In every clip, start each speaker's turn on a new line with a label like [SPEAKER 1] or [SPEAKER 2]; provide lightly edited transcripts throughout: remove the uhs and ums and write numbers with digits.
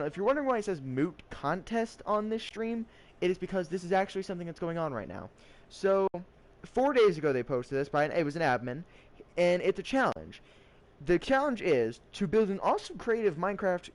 [SPEAKER 1] if you're wondering why it says moot contest on this stream, it is because this is actually something that's going on right now. So, 4 days ago they posted this it was an admin, and it's a challenge. The challenge is to build an awesome creative Minecraft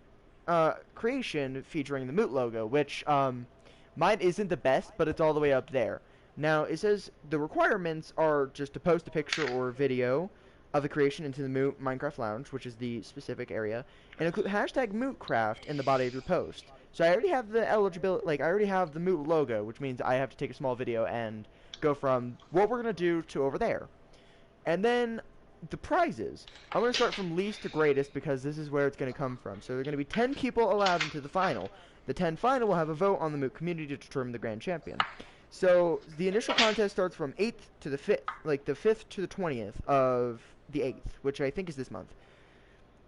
[SPEAKER 1] creation featuring the moot logo, which mine isn't the best, but it's all the way up there. Now, it says the requirements are just to post a picture or video of the creation into the Moot Minecraft Lounge, which is the specific area, and include hashtag MootCraft in the body of your post. So I already have the eligibility, I already have the Moot logo, which means I have to take a small video and go from what we're going to do to over there. And then the prizes. I'm going to start from least to greatest because this is where it's going to come from. So there are going to be 10 people allowed into the final. The 10 final will have a vote on the Moot community to determine the grand champion. So the initial contest starts from 8th to the 5th, the 5th to the 20th of the 8th, which I think is this month.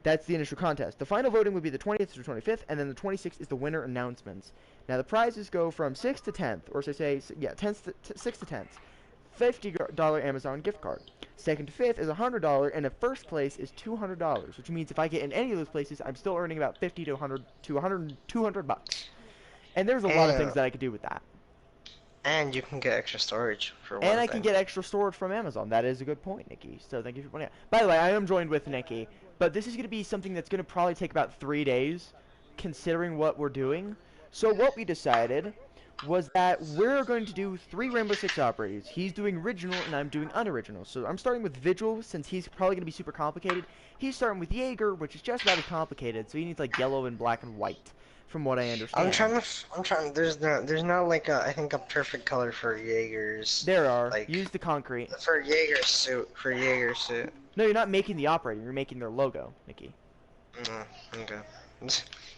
[SPEAKER 1] That's the initial contest. The final voting would be the 20th to the 25th, and then the 26th is the winner announcements. Now the prizes go from 6th to 10th, or so say, yeah, 6th to 10th. $50 Amazon gift card. Second to 5th is $100, and the first place is $200, which means if I get in any of those places, I'm still earning about 50 to 100 to 100 200 bucks. And there's a lot of things that I could do with that.
[SPEAKER 2] And you can get extra storage for one thing.
[SPEAKER 1] And I can get extra storage from Amazon. That is a good point, Nikki. So thank you for pointing out. By the way, I am joined with Nikki, but this is going to be something that's going to probably take about 3 days, considering what we're doing. So what we decided was that we're going to do 3 Rainbow Six operators. He's doing original, and I'm doing unoriginal. So I'm starting with Vigil, since he's probably going to be super complicated. He's starting with Jaeger, which is just about as complicated. So he needs like yellow and black and white, from what I understand.
[SPEAKER 2] I'm trying. There's not like I think a perfect color for Jaeger's.
[SPEAKER 1] There are.
[SPEAKER 2] Like,
[SPEAKER 1] use the concrete.
[SPEAKER 2] For Jaeger's suit.
[SPEAKER 1] No, you're not making the operator. You're making their logo, Nikki.
[SPEAKER 2] Okay.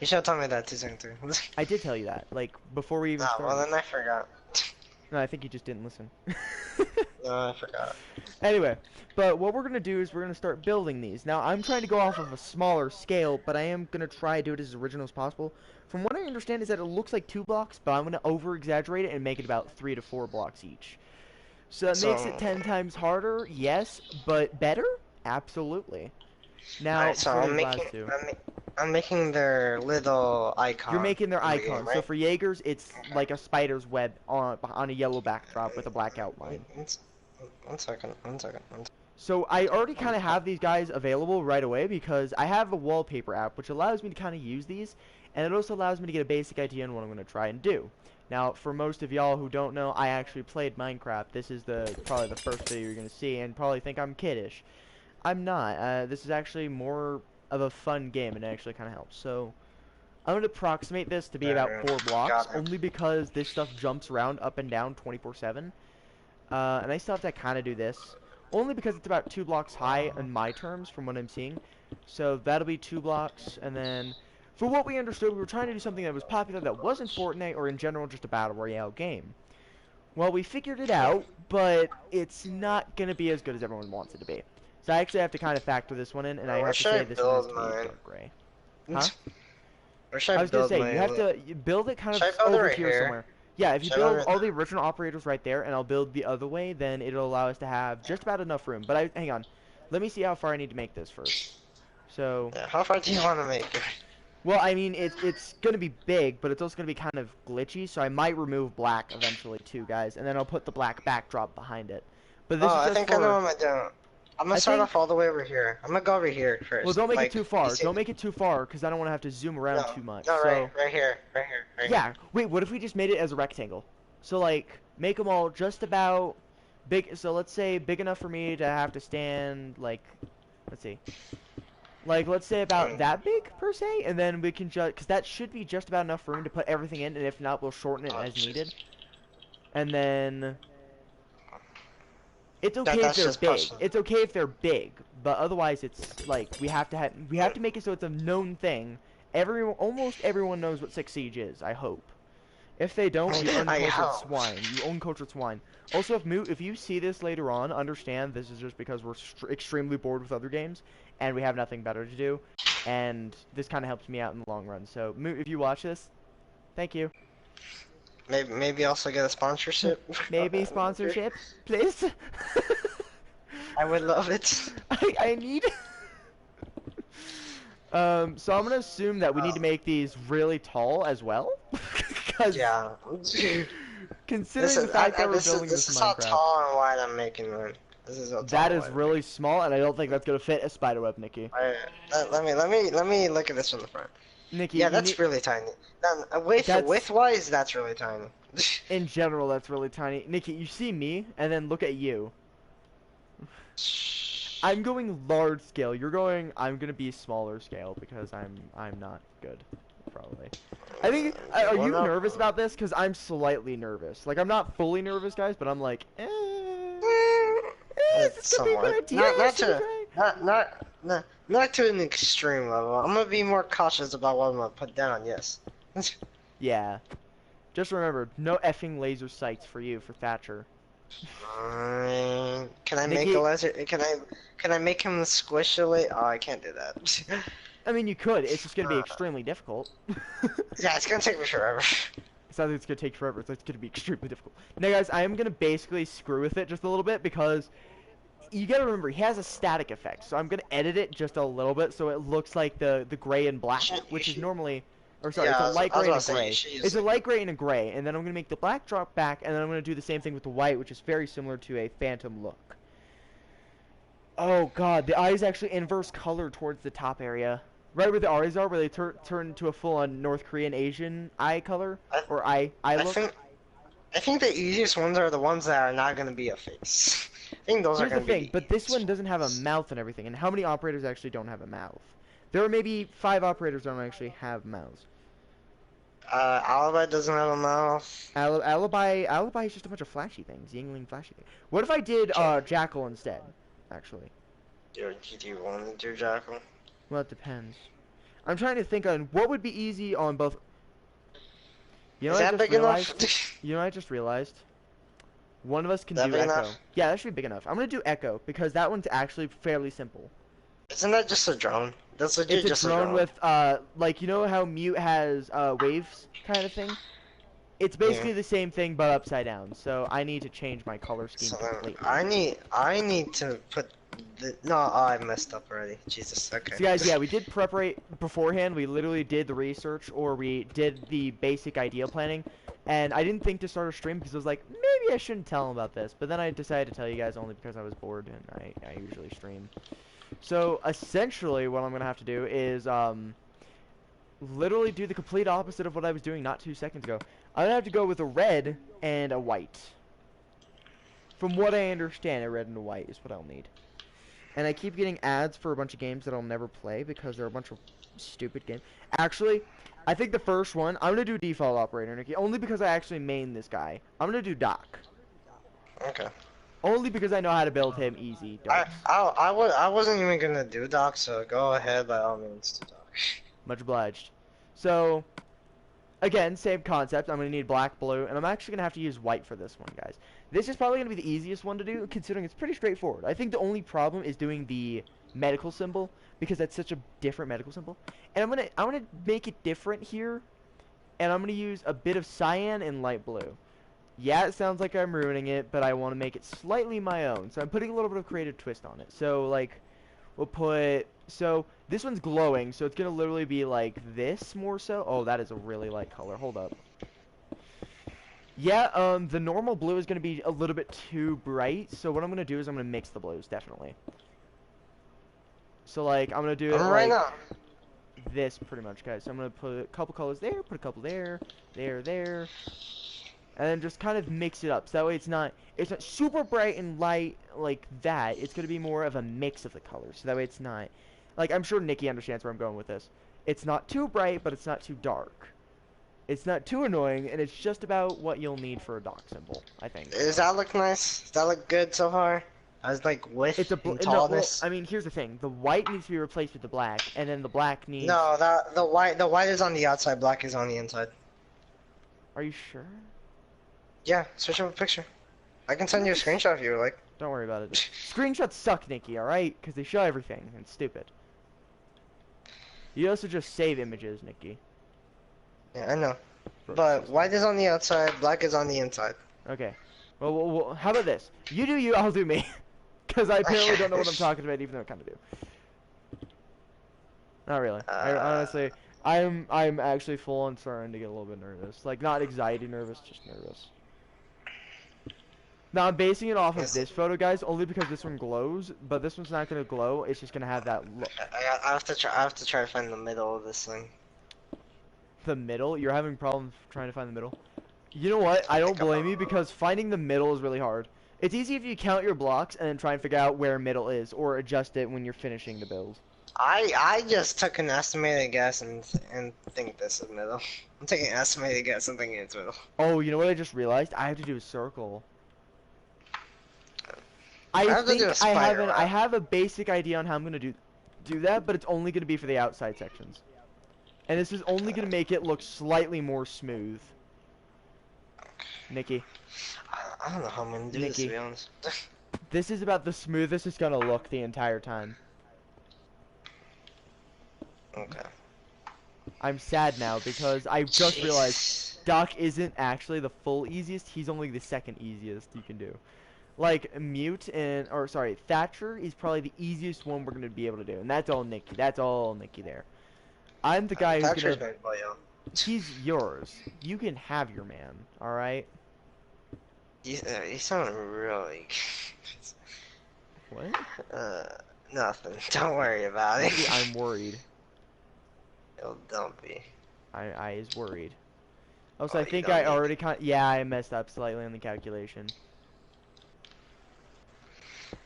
[SPEAKER 2] You should have told me that 2 seconds ago.
[SPEAKER 1] I did tell you that, like, before we even started.
[SPEAKER 2] Well then I forgot.
[SPEAKER 1] No, I think you just didn't listen.
[SPEAKER 2] No, I forgot.
[SPEAKER 1] Anyway, but what we're going to do is we're going to start building these. Now, I'm trying to go off of a smaller scale, but I am going to try to do it as original as possible. From what I understand is that it looks like 2 blocks, but I'm going to over-exaggerate it and make it about 3 to 4 blocks each. So that makes it 10 times harder, yes, but better? Absolutely. Now,
[SPEAKER 2] right, so I'm making their little icon.
[SPEAKER 1] You're making their icon.
[SPEAKER 2] Right?
[SPEAKER 1] So for Jaegers, it's like a spider's web on a yellow backdrop with a black outline.
[SPEAKER 2] One second.
[SPEAKER 1] So I already kind of have these guys available right away because I have a wallpaper app which allows me to kind of use these, and it also allows me to get a basic idea on what I'm going to try and do. Now, for most of y'all who don't know, I actually played Minecraft. This is probably the first video you're going to see, and probably think I'm kiddish. I'm not. This is actually more of a fun game, and it actually kind of helps. So I'm going to approximate this to be about 4 blocks, only because this stuff jumps around up and down 24/7. And I still have to kind of do this, only because it's about 2 blocks high in my terms from what I'm seeing. So that'll be 2 blocks, and then for what we understood, we were trying to do something that was popular that wasn't Fortnite or in general just a battle royale game. Well, we figured it out, but it's not going to be as good as everyone wants it to be. So I actually have to kind of factor this one in, and I have to say this one is dark gray. Huh? I was going to say, you have to build it kind of over here somewhere. Yeah, if you build all the original operators right there, and I'll build the other way, then it'll allow us to have just about enough room. But hang on. Let me see how far I need to make this first. So...
[SPEAKER 2] Yeah, how far do you want to make it?
[SPEAKER 1] Well, I mean, it's going to be big, but it's also going to be kind of glitchy, so I might remove black eventually too, guys. And then I'll put the black backdrop behind it. But this is just
[SPEAKER 2] I think I know what I'm doing. I'm going to start off all the way over here. I'm going to go over here first.
[SPEAKER 1] Well, don't make it too far. Don't make it too far, because I don't want to have to zoom around too much.
[SPEAKER 2] No,
[SPEAKER 1] so...
[SPEAKER 2] right here.
[SPEAKER 1] Yeah, wait, what if we just made it as a rectangle? So, like, make them all just about big. So, let's say big enough for me to have to stand, like, let's see. Like, let's say about that big, per se, and then we can just, because that should be just about enough room to put everything in, and if not, we'll shorten it as needed. And then... It's okay if they're big. It's okay if they're big, but otherwise it's like we have to make it so it's a known thing. Almost everyone knows what 6 Siege is. I hope. If they don't, you uncultured swine. You uncultured swine. Also, if you see this later on, understand this is just because we're extremely bored with other games and we have nothing better to do, and this kind of helps me out in the long run. So, Moot, if you watch this, thank you.
[SPEAKER 2] Maybe also get a sponsorship.
[SPEAKER 1] Maybe sponsorship, please.
[SPEAKER 2] I would love it.
[SPEAKER 1] I need. So I'm gonna assume that we need to make these really tall as well, because
[SPEAKER 2] Yeah.
[SPEAKER 1] considering the fact that we're building
[SPEAKER 2] This
[SPEAKER 1] this
[SPEAKER 2] is
[SPEAKER 1] in
[SPEAKER 2] how
[SPEAKER 1] Minecraft,
[SPEAKER 2] tall and wide I'm making them. This is how tall
[SPEAKER 1] that
[SPEAKER 2] and
[SPEAKER 1] is
[SPEAKER 2] wide I'm
[SPEAKER 1] really
[SPEAKER 2] making.
[SPEAKER 1] small, and I don't think that's gonna fit a spider web, Nikki.
[SPEAKER 2] Alright, let me look at this from the front.
[SPEAKER 1] Nikki,
[SPEAKER 2] Yeah,
[SPEAKER 1] you
[SPEAKER 2] that's
[SPEAKER 1] need
[SPEAKER 2] really tiny. Now, width
[SPEAKER 1] that's
[SPEAKER 2] wise, that's really tiny.
[SPEAKER 1] in general that's really tiny. Nikki, you see me, and then look at you. I'm going large scale. You're going. I'm gonna be smaller scale because I'm not good, probably. I think. Are
[SPEAKER 2] Well,
[SPEAKER 1] you
[SPEAKER 2] no.
[SPEAKER 1] nervous about this? Because I'm slightly nervous. Like I'm not fully nervous, guys, but I'm like, is this gonna be a good
[SPEAKER 2] Somewhat.
[SPEAKER 1] idea?
[SPEAKER 2] Not
[SPEAKER 1] Should we
[SPEAKER 2] to
[SPEAKER 1] try?
[SPEAKER 2] not to an extreme level. I'm gonna be more cautious about what I'm gonna put down. Yes.
[SPEAKER 1] Yeah. Just remember, no effing laser sights for you, for Thatcher.
[SPEAKER 2] Can I make a
[SPEAKER 1] Nikki,
[SPEAKER 2] laser? Can I make him squishily? Oh, I can't do that.
[SPEAKER 1] I mean, you could. It's just gonna be extremely difficult.
[SPEAKER 2] Yeah, it's gonna take me forever.
[SPEAKER 1] It's not that it's gonna take forever. It's gonna be extremely difficult. Now, guys, I am gonna basically screw with it just a little bit because you gotta remember he has a static effect. So I'm gonna edit it just a little bit so it looks like the gray and black, which is normally, or sorry, it's a
[SPEAKER 2] Yeah,
[SPEAKER 1] light
[SPEAKER 2] I was
[SPEAKER 1] gray and
[SPEAKER 2] about
[SPEAKER 1] a
[SPEAKER 2] to say
[SPEAKER 1] gray.
[SPEAKER 2] you should use
[SPEAKER 1] It's a
[SPEAKER 2] it.
[SPEAKER 1] light gray and a gray, and then I'm gonna make the black drop back, and then I'm gonna do the same thing with the white, which is very similar to a phantom look. Oh god, the eyes actually inverse color towards the top area. Right where the eyes are, where they turn to a full-on North Korean Asian eye color,
[SPEAKER 2] I,
[SPEAKER 1] or eye
[SPEAKER 2] I
[SPEAKER 1] look.
[SPEAKER 2] think the easiest ones are the ones that are not gonna be a face. I think those are
[SPEAKER 1] Here's the
[SPEAKER 2] gonna be
[SPEAKER 1] thing,
[SPEAKER 2] the
[SPEAKER 1] but this
[SPEAKER 2] easiest
[SPEAKER 1] one doesn't have a
[SPEAKER 2] ones.
[SPEAKER 1] mouth and everything, and how many operators actually don't have a mouth? There are maybe 5 operators that don't actually have mouths.
[SPEAKER 2] Alibi doesn't have a mouth.
[SPEAKER 1] Alibi is just a bunch of flashy things, Yingling flashy things. What if I did Jackal instead, actually?
[SPEAKER 2] Do you want to do Jackal?
[SPEAKER 1] Well, it depends. I'm trying to think on what would be easy on both. You know
[SPEAKER 2] Is
[SPEAKER 1] what I
[SPEAKER 2] that
[SPEAKER 1] just
[SPEAKER 2] big enough?
[SPEAKER 1] realized? You know what I just realized? One of us can
[SPEAKER 2] That
[SPEAKER 1] do
[SPEAKER 2] big
[SPEAKER 1] Echo.
[SPEAKER 2] enough?
[SPEAKER 1] Yeah, that should be big enough. I'm gonna do Echo because that one's actually fairly simple.
[SPEAKER 2] Isn't that just a drone? That's legit
[SPEAKER 1] It's a
[SPEAKER 2] just a
[SPEAKER 1] drone
[SPEAKER 2] drone.
[SPEAKER 1] with like you know how Mute has waves kind of thing. It's
[SPEAKER 2] Yeah.
[SPEAKER 1] basically the same thing but upside down. So I need to change my color scheme
[SPEAKER 2] So then
[SPEAKER 1] completely.
[SPEAKER 2] I need to put the no. Oh, I messed up already. Jesus. Okay.
[SPEAKER 1] So guys, yeah, we did preparate beforehand. We literally did the research, or we did the basic idea planning. And I didn't think to start a stream because I was like, maybe I shouldn't tell them about this. But then I decided to tell you guys only because I was bored and I usually stream. So essentially, what I'm gonna have to do is literally do the complete opposite of what I was doing not 2 seconds ago. I'm gonna have to go with a red and a white. From what I understand, a red and a white is what I'll need. And I keep getting ads for a bunch of games that I'll never play because they're a bunch of stupid games. Actually, I think the first one, I'm going to do default operator, Nikki, only because I actually main this guy. I'm going to do Doc.
[SPEAKER 2] Okay.
[SPEAKER 1] Only because I know how to build him easy.
[SPEAKER 2] I wasn't even gonna do Doc, so go ahead by all means to Doc.
[SPEAKER 1] Much obliged. So, again, same concept. I'm going to need black, blue, and I'm actually going to have to use white for this one, guys. This is probably going to be the easiest one to do, considering it's pretty straightforward. I think the only problem is doing the medical symbol, because that's such a different medical symbol. And I'm gonna make it different here, and I'm going to use a bit of cyan and light blue. Yeah, it sounds like I'm ruining it, but I want to make it slightly my own. So I'm putting a little bit of creative twist on it. So, like, we'll put... So, this one's glowing, so it's going to literally be like this more so. Oh, that is a really light color. Hold up. Yeah, the normal blue is going to be a little bit too bright. So what I'm going to do is I'm going to mix the blues, definitely. So, like, I'm going to do it
[SPEAKER 2] Right
[SPEAKER 1] like
[SPEAKER 2] now.
[SPEAKER 1] this, pretty much, guys. So I'm going to put a couple colors there, put a couple there, there. And then just kind of mix it up. So that way it's not super bright and light like that. It's going to be more of a mix of the colors. So that way it's not... Like, I'm sure Nikki understands where I'm going with this. It's not too bright, but it's not too dark. It's not too annoying, and it's just about what you'll need for a dock symbol, I think.
[SPEAKER 2] Does that look nice? Does that look good so far? As like width
[SPEAKER 1] It's a
[SPEAKER 2] and
[SPEAKER 1] no, well,
[SPEAKER 2] tallness.
[SPEAKER 1] I mean, here's the thing. The white needs to be replaced with the black, and then the black needs...
[SPEAKER 2] No, the white is on the outside, black is on the inside.
[SPEAKER 1] Are you sure?
[SPEAKER 2] Yeah, switch up a picture. I can send you a screenshot if you would like.
[SPEAKER 1] Don't worry about it. Screenshots suck, Nikki, alright? Because they show everything, and it's stupid. You also just save images, Nikki.
[SPEAKER 2] Yeah, I know. But white is on the outside, black is on the inside.
[SPEAKER 1] Okay. Well, how about this? You do you, I'll do me. Because I apparently don't know what I'm talking about, even though I kind of do. Not really. I honestly, I'm actually full on starting to get a little bit nervous. Like not anxiety nervous, just nervous. Now I'm basing it off of
[SPEAKER 2] Yes.
[SPEAKER 1] this photo, guys, only because this one glows, but this one's not gonna glow. It's just gonna have that look.
[SPEAKER 2] I have to try. I have to try to find the middle of this thing.
[SPEAKER 1] The middle? You're having problems trying to find the middle? You know what?
[SPEAKER 2] I
[SPEAKER 1] I don't
[SPEAKER 2] think
[SPEAKER 1] blame you because finding the middle is really hard. It's easy if you count your blocks and then try and figure out where middle is or adjust it when you're finishing the build.
[SPEAKER 2] I just took an estimated guess and think this is middle. I'm taking an estimated guess and thinking it's middle.
[SPEAKER 1] Oh, you know what I just realized? I have to do a circle.
[SPEAKER 2] I have to
[SPEAKER 1] think
[SPEAKER 2] do a
[SPEAKER 1] I
[SPEAKER 2] spider
[SPEAKER 1] I
[SPEAKER 2] web.
[SPEAKER 1] have a basic idea on how I'm gonna do that, but it's only gonna be for the outside sections. And this is only gonna make it look slightly more smooth. Nikki,
[SPEAKER 2] I don't know how I'm gonna do this, to
[SPEAKER 1] Nikki.
[SPEAKER 2] be honest.
[SPEAKER 1] This is about the smoothest it's gonna look the entire time.
[SPEAKER 2] Okay.
[SPEAKER 1] I'm sad now because I just realized Doc isn't actually the full easiest, he's only the second easiest you can do. Like, Mute or sorry, Thatcher is probably the easiest one we're gonna be able to do, and that's all Nikki. That's all Nikki there. I'm the guy who's
[SPEAKER 2] Thatcher's
[SPEAKER 1] gonna.
[SPEAKER 2] my boy, yo.
[SPEAKER 1] He's yours. You can have your man. All right.
[SPEAKER 2] You sound really.
[SPEAKER 1] What?
[SPEAKER 2] Nothing. Don't worry about it.
[SPEAKER 1] Nikki, I'm worried.
[SPEAKER 2] Oh, don't be.
[SPEAKER 1] I is worried. Also,
[SPEAKER 2] Oh,
[SPEAKER 1] I
[SPEAKER 2] you
[SPEAKER 1] think
[SPEAKER 2] don't
[SPEAKER 1] I
[SPEAKER 2] need-
[SPEAKER 1] already yeah, I messed up slightly on the calculation.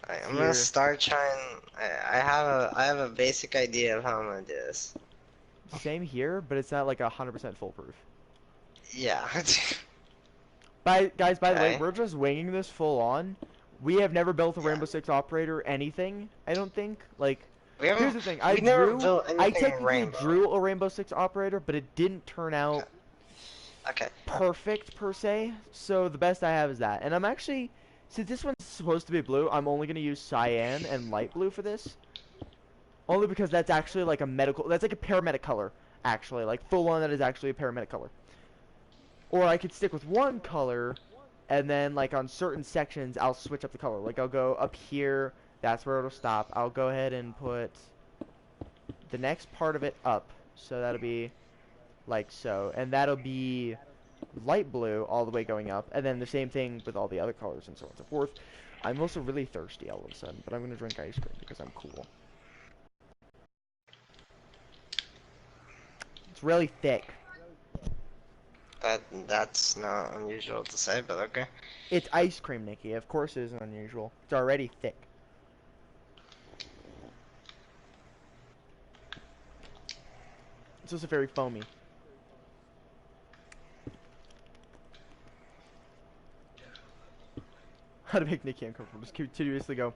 [SPEAKER 2] Alright, I'm
[SPEAKER 1] Here.
[SPEAKER 2] gonna start trying. I have a basic idea of how I'm gonna do this.
[SPEAKER 1] Same here, but it's not like 100% foolproof.
[SPEAKER 2] Yeah.
[SPEAKER 1] Guys, by the way,
[SPEAKER 2] Okay.
[SPEAKER 1] we're just winging this full on. We have never built a
[SPEAKER 2] Yeah.
[SPEAKER 1] Rainbow Six operator anything. I don't think. Like,
[SPEAKER 2] We haven't.
[SPEAKER 1] here's the thing.
[SPEAKER 2] We never built anything
[SPEAKER 1] I technically
[SPEAKER 2] rainbow.
[SPEAKER 1] drew a Rainbow Six operator, but it didn't turn out
[SPEAKER 2] Okay.
[SPEAKER 1] perfect per se. So the best I have is that. And I'm actually, since this one's supposed to be blue, I'm only gonna use cyan and light blue for this. Only because that's actually like that's like a paramedic color, actually. Like full on, that is actually a paramedic color. Or I could stick with one color, and then like on certain sections, I'll switch up the color. Like I'll go up here, that's where it'll stop. I'll go ahead and put the next part of it up. So that'll be like so. And that'll be light blue all the way going up. And then the same thing with all the other colors and so on and so forth. I'm also really thirsty all of a sudden, but I'm going to drink ice cream because I'm cool. It's really thick.
[SPEAKER 2] That's not unusual to say, but okay.
[SPEAKER 1] It's ice cream, Nikki. Of course it isn't unusual. It's already thick. It's also very foamy. How to make Nikki uncomfortable. Just continuously go.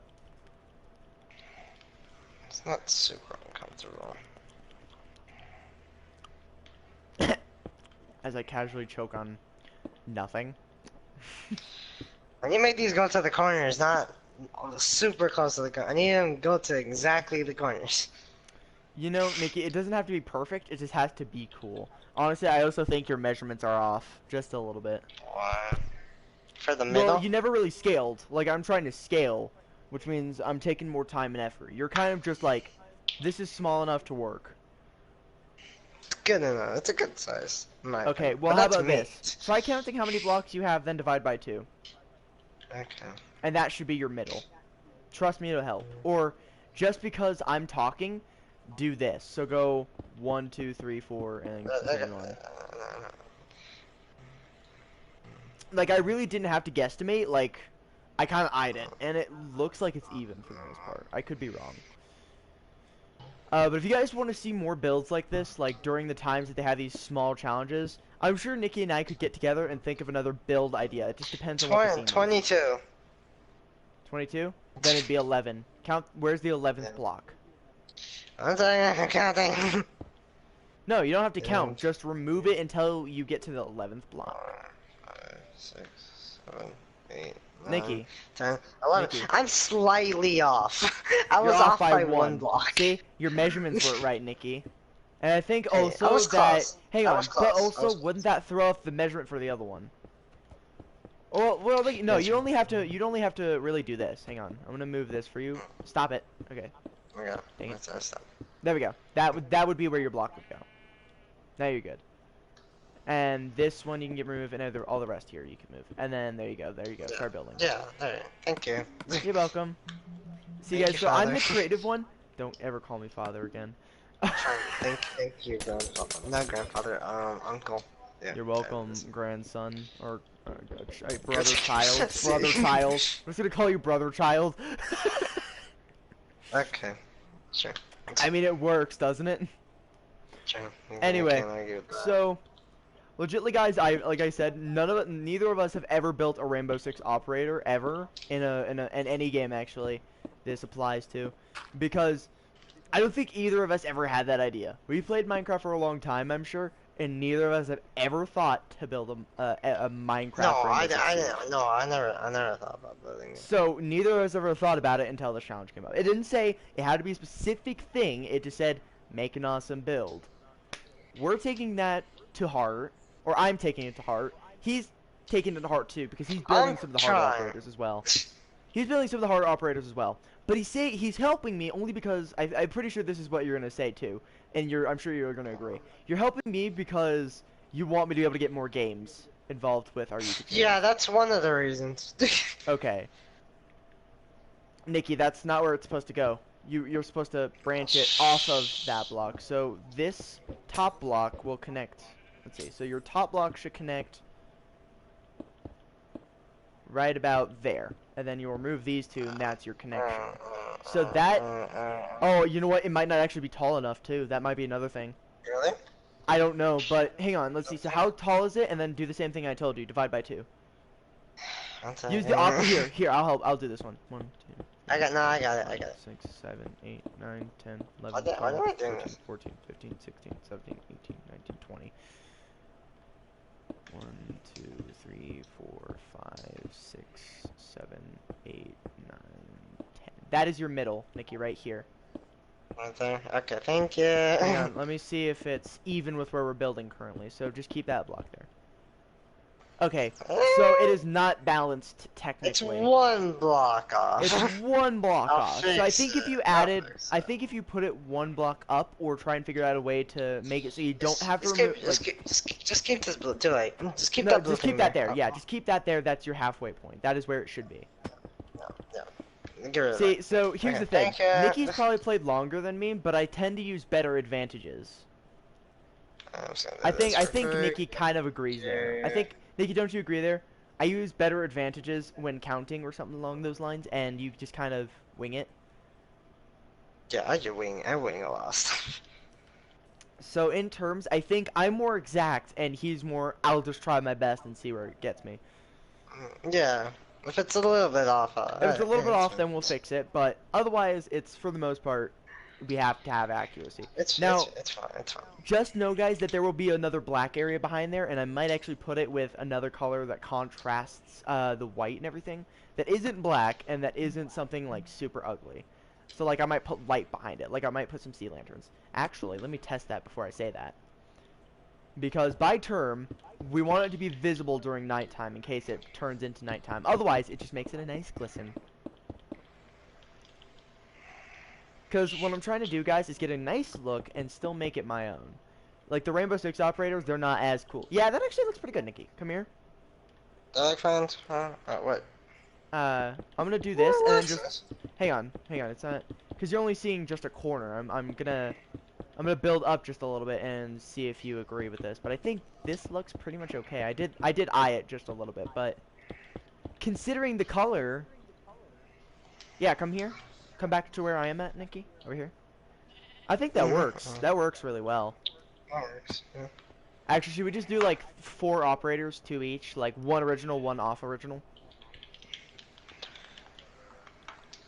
[SPEAKER 2] It's not super uncomfortable.
[SPEAKER 1] As I casually choke on nothing.
[SPEAKER 2] I need to make these go to the corners, not super close to the corner. I need them to go to exactly the corners.
[SPEAKER 1] You know, Nikki, it doesn't have to be perfect. It just has to be cool. Honestly, I also think your measurements are off. Just a little bit.
[SPEAKER 2] What? For the middle?
[SPEAKER 1] Well, you never really scaled. Like, I'm trying to scale, which means I'm taking more time and effort. You're kind of just like, this is small enough to work.
[SPEAKER 2] It's good enough. It's a good size.
[SPEAKER 1] Okay, well,
[SPEAKER 2] But
[SPEAKER 1] how
[SPEAKER 2] that's
[SPEAKER 1] about
[SPEAKER 2] me.
[SPEAKER 1] this? Try counting how many blocks you have, then divide by 2.
[SPEAKER 2] Okay.
[SPEAKER 1] And that should be your middle. Trust me, it'll help. Or, just because I'm talking, do this. So go 1, 2, 3, 4, and continue on. Like, I really didn't have to guesstimate. Like, I kind of eyed it, and it looks like it's even for the most part. I could be wrong. But if you guys want to see more builds like this, like during the times that they have these small challenges, I'm sure Nikki and I could get together and think of another build idea. It just depends on what the scene is.
[SPEAKER 2] 22.
[SPEAKER 1] 22? Then it'd be 11. Count. Where's the 11th
[SPEAKER 2] Yeah.
[SPEAKER 1] block?
[SPEAKER 2] I'm counting.
[SPEAKER 1] No, you don't have to
[SPEAKER 2] Yeah.
[SPEAKER 1] count. Just remove it until you get to the 11th block.
[SPEAKER 2] 5, 6, 7, 8, 9,
[SPEAKER 1] Nikki.
[SPEAKER 2] 10, 11.
[SPEAKER 1] Nikki.
[SPEAKER 2] I'm slightly off. I
[SPEAKER 1] You're
[SPEAKER 2] was off by one block.
[SPEAKER 1] See, your measurements weren't right, Nikki. And I think
[SPEAKER 2] Hey,
[SPEAKER 1] also
[SPEAKER 2] I was
[SPEAKER 1] that.
[SPEAKER 2] close.
[SPEAKER 1] Hang
[SPEAKER 2] I
[SPEAKER 1] on,
[SPEAKER 2] was
[SPEAKER 1] but
[SPEAKER 2] close. I
[SPEAKER 1] also
[SPEAKER 2] was close.
[SPEAKER 1] wouldn't that throw off the measurement for the other one? Well, like, no,
[SPEAKER 2] Yes,
[SPEAKER 1] you only have to. You'd only have to really do this. Hang on, I'm gonna move this for you. Stop it. Okay.
[SPEAKER 2] Okay.
[SPEAKER 1] Dang it.
[SPEAKER 2] That's stop.
[SPEAKER 1] There we go. That would be where your block would go. Now you're good. And this one you can get removed, and all the rest here you can move. And then there you go. There you go. Start building.
[SPEAKER 2] Yeah. There. Thank you.
[SPEAKER 1] You're welcome. See,
[SPEAKER 2] Thank
[SPEAKER 1] guys.
[SPEAKER 2] you,
[SPEAKER 1] So I'm
[SPEAKER 2] Father.
[SPEAKER 1] the creative one. Don't ever call me father again.
[SPEAKER 2] Thank you, grandfather. Not grandfather. Uncle. Yeah.
[SPEAKER 1] You're welcome, grandson or brother child. Brother child. I'm just gonna call you brother child.
[SPEAKER 2] Okay. Sure.
[SPEAKER 1] I mean, it works, doesn't it?
[SPEAKER 2] Sure.
[SPEAKER 1] Anyway,
[SPEAKER 2] Can't argue with that.
[SPEAKER 1] so legitly, guys, like I said, neither of us have ever built a Rainbow Six operator ever in any game actually. This applies to, because I don't think either of us ever had that idea. We played Minecraft for a long time, I'm sure, and neither of us have ever thought to build a Minecraft.
[SPEAKER 2] No,
[SPEAKER 1] Rainbow Six series.
[SPEAKER 2] I never thought about building it.
[SPEAKER 1] So neither of us ever thought about it until the challenge came up. It didn't say it had to be a specific thing. It just said make an awesome build. We're taking that to heart, or I'm taking it to heart. He's taking it to heart too because he's building some of the hard operators as well. He's building some of the hard operators as well. But he's helping me only because I'm pretty sure this is what you're gonna say too, and I'm sure you're gonna agree. You're helping me because you want me to be able to get more games involved with our YouTube channel.
[SPEAKER 2] Yeah, that's one of the reasons.
[SPEAKER 1] Okay. Nikki, that's not where it's supposed to go. You're supposed to branch it off of that block. So this top block will connect. Let's see. So your top block should connect right about there. And then you'll remove these two, and that's your connection. So that... Oh, you know what? It might not actually be tall enough, too. That might be another thing.
[SPEAKER 2] Really?
[SPEAKER 1] I don't know, but hang on. Let's see. So how tall is it? And then do the same thing I told you. Divide by 2. Use the opposite. Here, I'll help. I'll do this one. 1, 2...
[SPEAKER 2] I got it.
[SPEAKER 1] 6, 7, 8, 9, 10, 11,
[SPEAKER 2] Why
[SPEAKER 1] 12,
[SPEAKER 2] am I doing
[SPEAKER 1] 13,
[SPEAKER 2] this?
[SPEAKER 1] 14, 15, 16, 17, 18, 19, 20. 1, 2, 3, 4, 5, 6, 7, 8, 9, 10. That is your middle, Nikki, right here.
[SPEAKER 2] Right there. Okay, thank you.
[SPEAKER 1] Hang on, let me see if it's even with where we're building currently. So just keep that block there. Okay, so it is not balanced
[SPEAKER 2] It's
[SPEAKER 1] technically.
[SPEAKER 2] one block off.
[SPEAKER 1] It's one block
[SPEAKER 2] I'll
[SPEAKER 1] off. So I
[SPEAKER 2] fix
[SPEAKER 1] think if you
[SPEAKER 2] it.
[SPEAKER 1] added,
[SPEAKER 2] I'll fix
[SPEAKER 1] I
[SPEAKER 2] it.
[SPEAKER 1] think if you put it one block up, or try and figure out a way to make it so you don't have to remove.
[SPEAKER 2] Just keep this blue. Do it. Just keep
[SPEAKER 1] No,
[SPEAKER 2] that blue.
[SPEAKER 1] just keep
[SPEAKER 2] thing
[SPEAKER 1] that there.
[SPEAKER 2] there.
[SPEAKER 1] Yeah, just keep that there. That's your halfway point. That is where it should be.
[SPEAKER 2] No. Get rid of
[SPEAKER 1] See,
[SPEAKER 2] that.
[SPEAKER 1] so here's
[SPEAKER 2] Okay,
[SPEAKER 1] the thing.
[SPEAKER 2] thank you.
[SPEAKER 1] Nikki's probably played longer than me, but I tend to use better advantages. I think Nikki kind of agrees there. I think Nikki, don't you agree there? I use better advantages when counting or something along those lines, and you just kind of wing it.
[SPEAKER 2] Yeah, I wing a lot of stuff.
[SPEAKER 1] So in terms, I think I'm more exact, and he's more, I'll just try my best and see where it gets me.
[SPEAKER 2] Yeah, if it's a little bit off.
[SPEAKER 1] If it's a little bit off, then we'll fix it, but otherwise, it's, for the most part, we have to have accuracy.
[SPEAKER 2] It's
[SPEAKER 1] Now,
[SPEAKER 2] it's fine.
[SPEAKER 1] just know, guys, that there will be another black area behind there, and I might actually put it with another color that contrasts the white and everything, that isn't black, and that isn't something, like, super ugly. So, like, I might put light behind it. Like, I might put some sea lanterns. Actually, let me test that before I say that. Because by term, we want it to be visible during nighttime in case it turns into nighttime. Otherwise, it just makes it a nice glisten. Because what I'm trying to do, guys, is get a nice look and still make it my own. Like, the Rainbow Six operators, they're not as cool. Yeah, that actually looks pretty good, Nikki. Come here.
[SPEAKER 2] Dark fans? What?
[SPEAKER 1] I'm gonna do this, and then just... Hang on, it's not... Because you're only seeing just a corner. I'm gonna build up just a little bit and see if you agree with this. But I think this looks pretty much okay. I did eye it just a little bit, but... Considering the color... Yeah, come here. Come back to where I am at, Nikki. Over here. I think that works. That works really well.
[SPEAKER 2] That works. Yeah.
[SPEAKER 1] Actually, should we just do like 4 operators, 2 each? Like 1 original, 1 off original?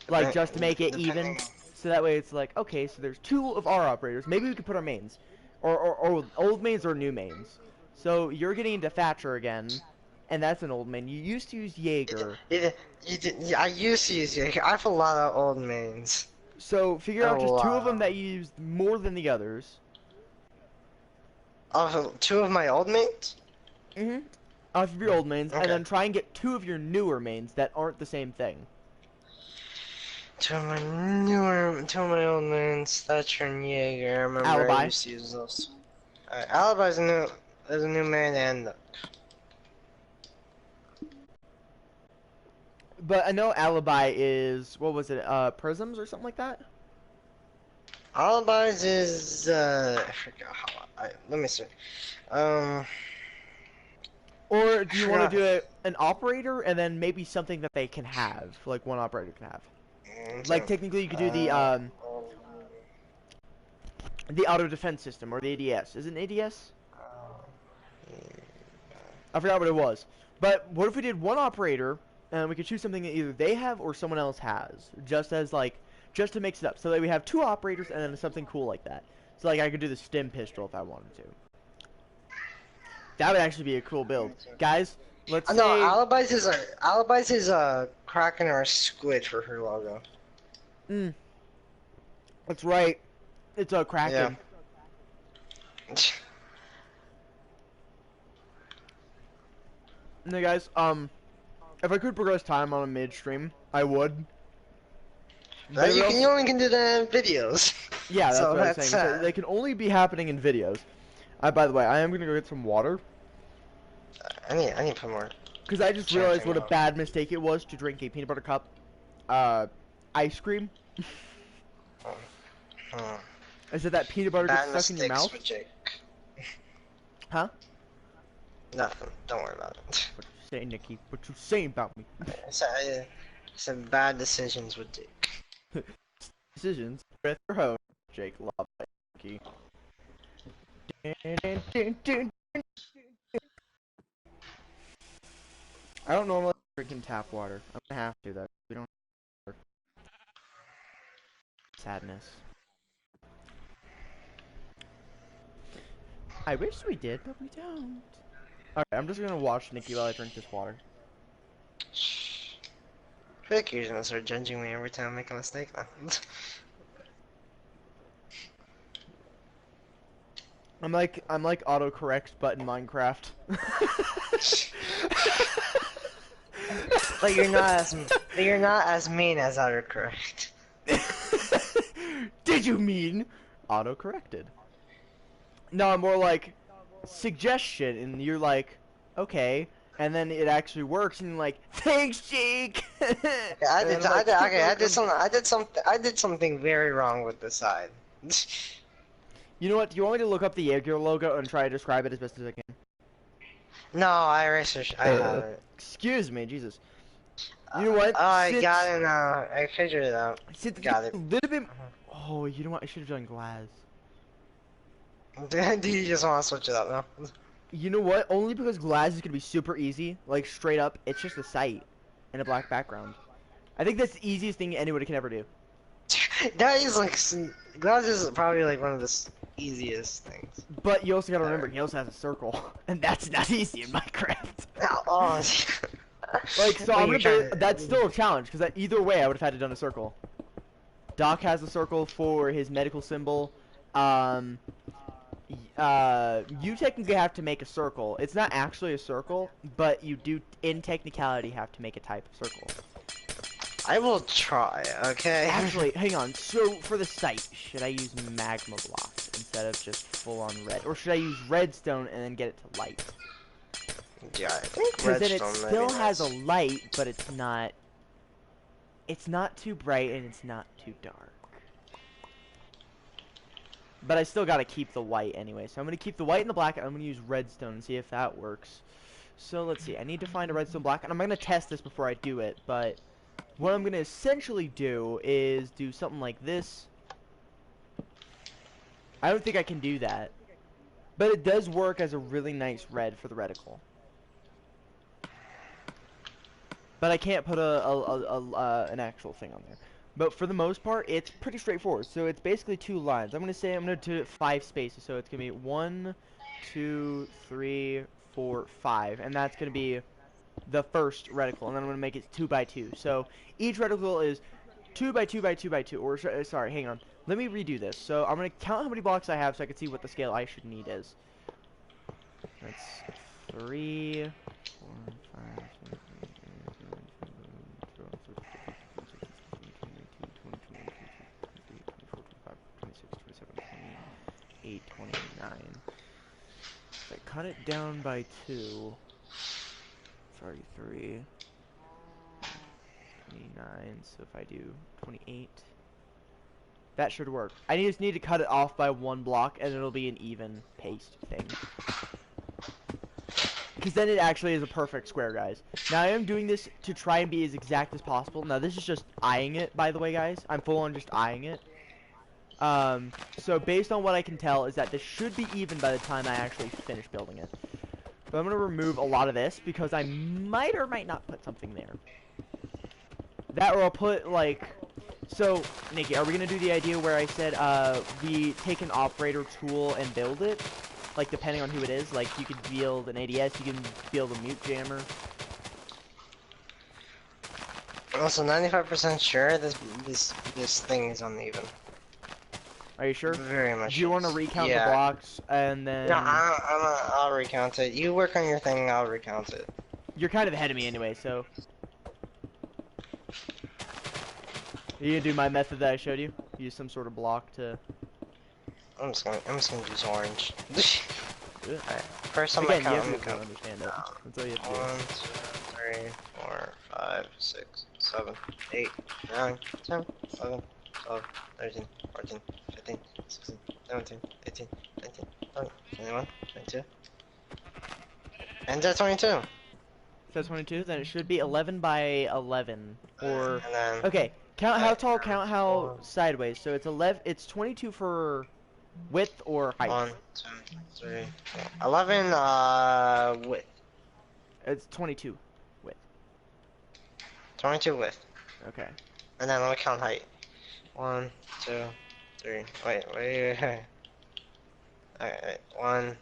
[SPEAKER 1] Like just to make it even? So that way it's like, okay, so there's 2 of our operators. Maybe we could put our mains. Or old mains or new mains. So you're getting into Thatcher again. And that's an old main. You used to use Jaeger.
[SPEAKER 2] I used to use Jaeger. I have a lot of old mains.
[SPEAKER 1] So figure out just 2 of them that you used more than the others.
[SPEAKER 2] Oh, 2 of my old mains?
[SPEAKER 1] Mm-hmm. Off of your old mains,
[SPEAKER 2] Okay.
[SPEAKER 1] and then try and get 2 of your newer mains that aren't the same thing.
[SPEAKER 2] To my old man, Thatcher and Jaeger. I remember I
[SPEAKER 1] Alibi.
[SPEAKER 2] used to use those. Alibi's a new man, and
[SPEAKER 1] But I know Alibi is, what was it, Prisms or something like that?
[SPEAKER 2] Alibis is I forgot how. Let me see. Um,
[SPEAKER 1] Or
[SPEAKER 2] I
[SPEAKER 1] do you want to
[SPEAKER 2] forgot.
[SPEAKER 1] do an operator and then maybe something that they can have, like one operator can have? Like technically you could do
[SPEAKER 2] Uh,
[SPEAKER 1] the auto defense system or the ADS. Is it an ADS? I forgot what it was. But what if we did one operator and we could choose something that either they have or someone else has, just as like just to mix it up, so that we have two operators and then something cool like that. So like I could do the stim pistol if I wanted to. That would actually be a cool build, guys. Let's
[SPEAKER 2] no,
[SPEAKER 1] say,
[SPEAKER 2] Alibis is a kraken or a squid for her logo.
[SPEAKER 1] that's right. It's a
[SPEAKER 2] Yeah.
[SPEAKER 1] Kraken. No, guys. If I could progress time on a midstream, I would. But
[SPEAKER 2] But
[SPEAKER 1] it would
[SPEAKER 2] you
[SPEAKER 1] also,
[SPEAKER 2] only can do that in videos.
[SPEAKER 1] yeah, that's
[SPEAKER 2] So
[SPEAKER 1] what I was saying.
[SPEAKER 2] that's
[SPEAKER 1] They can only be happening in videos. By the way, I am gonna go get some water
[SPEAKER 2] I need to put more
[SPEAKER 1] because I just realized
[SPEAKER 2] chanting
[SPEAKER 1] what a
[SPEAKER 2] out.
[SPEAKER 1] bad mistake it was to drink a peanut butter cup, uh, ice cream.
[SPEAKER 2] Hmm.
[SPEAKER 1] I said that peanut butter gets
[SPEAKER 2] Bad
[SPEAKER 1] stuck in your
[SPEAKER 2] mistakes
[SPEAKER 1] mouth.
[SPEAKER 2] with Jake.
[SPEAKER 1] Huh?
[SPEAKER 2] Nothing. Don't worry about it.
[SPEAKER 1] What you saying, Nikki? What you saying about me?
[SPEAKER 2] I said bad decisions with Jake.
[SPEAKER 1] Decisions with your host, Jake Love. Nikki. I don't normally drink tap water. I'm gonna have to though. We don't. Sadness. I wish we did, but we don't. Alright, I'm just gonna watch Nikki while I drink this water.
[SPEAKER 2] I feel like you're gonna start judging me every time I make a mistake now.
[SPEAKER 1] I'm like autocorrect but in Minecraft.
[SPEAKER 2] But you're not as mean as autocorrect.
[SPEAKER 1] Did you mean autocorrected? No, more like suggestion, and you're like, okay, and then it actually works, and you're like, thanks, Jake. And
[SPEAKER 2] Okay,
[SPEAKER 1] then I'm like, you're welcome.
[SPEAKER 2] I did something very wrong with the side.
[SPEAKER 1] You know what? Do you want me to look up the Jaeger logo and try to describe it as best as I can?
[SPEAKER 2] No, I have it.
[SPEAKER 1] Excuse me, Jesus. You know what?
[SPEAKER 2] Oh, I
[SPEAKER 1] Since
[SPEAKER 2] got it now. I figured it out.
[SPEAKER 1] since
[SPEAKER 2] Got it.
[SPEAKER 1] a little bit. Oh, you know what? I should have done glass.
[SPEAKER 2] Do you just want to switch it up now?
[SPEAKER 1] You know what? Only because glass is gonna be super easy. Like straight up, it's just a sight and a black background. I think that's the easiest thing anybody can ever do.
[SPEAKER 2] That is like glass is probably like one of the easiest things.
[SPEAKER 1] But you also gotta remember, he also has a circle, and that's not easy in Minecraft.
[SPEAKER 2] Oh,
[SPEAKER 1] Like, so
[SPEAKER 2] when
[SPEAKER 1] I'm
[SPEAKER 2] you're
[SPEAKER 1] gonna.
[SPEAKER 2] trying to,
[SPEAKER 1] That's still a challenge because either way, I would have had to done a circle. Doc has a circle for his medical symbol. You technically have to make a circle. It's not actually a circle, but you do, in technicality, have to make a type of circle.
[SPEAKER 2] I will try. Okay.
[SPEAKER 1] Actually, hang on. So for the site, should I use magma blocks instead of just full-on red, or should I use redstone and then get it to light?
[SPEAKER 2] Yeah, I think
[SPEAKER 1] Because then it
[SPEAKER 2] redstone may
[SPEAKER 1] still
[SPEAKER 2] be
[SPEAKER 1] has a
[SPEAKER 2] nice.
[SPEAKER 1] light, but it's not. It's not too bright and it's not too dark. But I still gotta keep the white anyway. So I'm gonna keep the white and the black, and I'm gonna use redstone and see if that works. So let's see. I need to find a redstone block, and I'm gonna test this before I do it. But what I'm gonna essentially do is do something like this. I don't think I can do that, but it does work as a really nice red for the reticle. But I can't put an actual thing on there. But for the most part, it's pretty straightforward. So it's basically two lines. I'm gonna do it 5 spaces. So it's gonna be 1, 2, 3, 4, 5, and that's gonna be the first reticle. And then I'm gonna make it 2 by 2. So each reticle is 2 by 2 by 2 by 2. Or sorry, hang on. Let me redo this. So I'm gonna count how many blocks I have so I can see what the scale I should need is. That's 3, 4, 5, 6, cut it down by 2. It's already 3. 29, so if I do 28, that should work. I just need to cut it off by 1 block, and it'll be an even paced thing. Because then it actually is a perfect square, guys. Now, I am doing this to try and be as exact as possible. Now, this is just eyeing it, by the way, guys. I'm full on just eyeing it. So based on what I can tell is that this should be even by the time I actually finish building it. But I'm going to remove a lot of this because I might or might not put something there. That or I'll put, like... So, Nikki, are we going to do the idea where I said we take an operator tool and build it? Like, depending on who it is. Like, you could build an ADS, you can build a mute jammer.
[SPEAKER 2] Also, 95% sure this thing is uneven.
[SPEAKER 1] Are you sure?
[SPEAKER 2] Very much.
[SPEAKER 1] Do you want to recount the blocks and then...
[SPEAKER 2] No, I'll recount it. You work on your thing, I'll recount it.
[SPEAKER 1] You're kind of ahead of me anyway, so... You gonna do my method that I showed you? Use some sort of block to...
[SPEAKER 2] I'm just gonna use orange.
[SPEAKER 1] Good.
[SPEAKER 2] Alright, first I'm
[SPEAKER 1] Again,
[SPEAKER 2] gonna
[SPEAKER 1] you
[SPEAKER 2] count.
[SPEAKER 1] have to understand it. That's all you have to do.
[SPEAKER 2] 1, 2, 3, 4, 5, 6, 7, 8, 9, 10, 11, 12, 13, 14, 15, 16, 17, 18, 19, 20, 21, 22. And that's 22.
[SPEAKER 1] If that's 22, then it should be 11 by 11. Or...
[SPEAKER 2] And then,
[SPEAKER 1] Okay, count how tall, count how sideways. So it's 11, it's 22 for width or height.
[SPEAKER 2] 1, 2, 3, 4. 11, width.
[SPEAKER 1] It's 22 width.
[SPEAKER 2] 22 width.
[SPEAKER 1] Okay.
[SPEAKER 2] And then let me count height. 1, 2, 3. Wait. Alright, 1,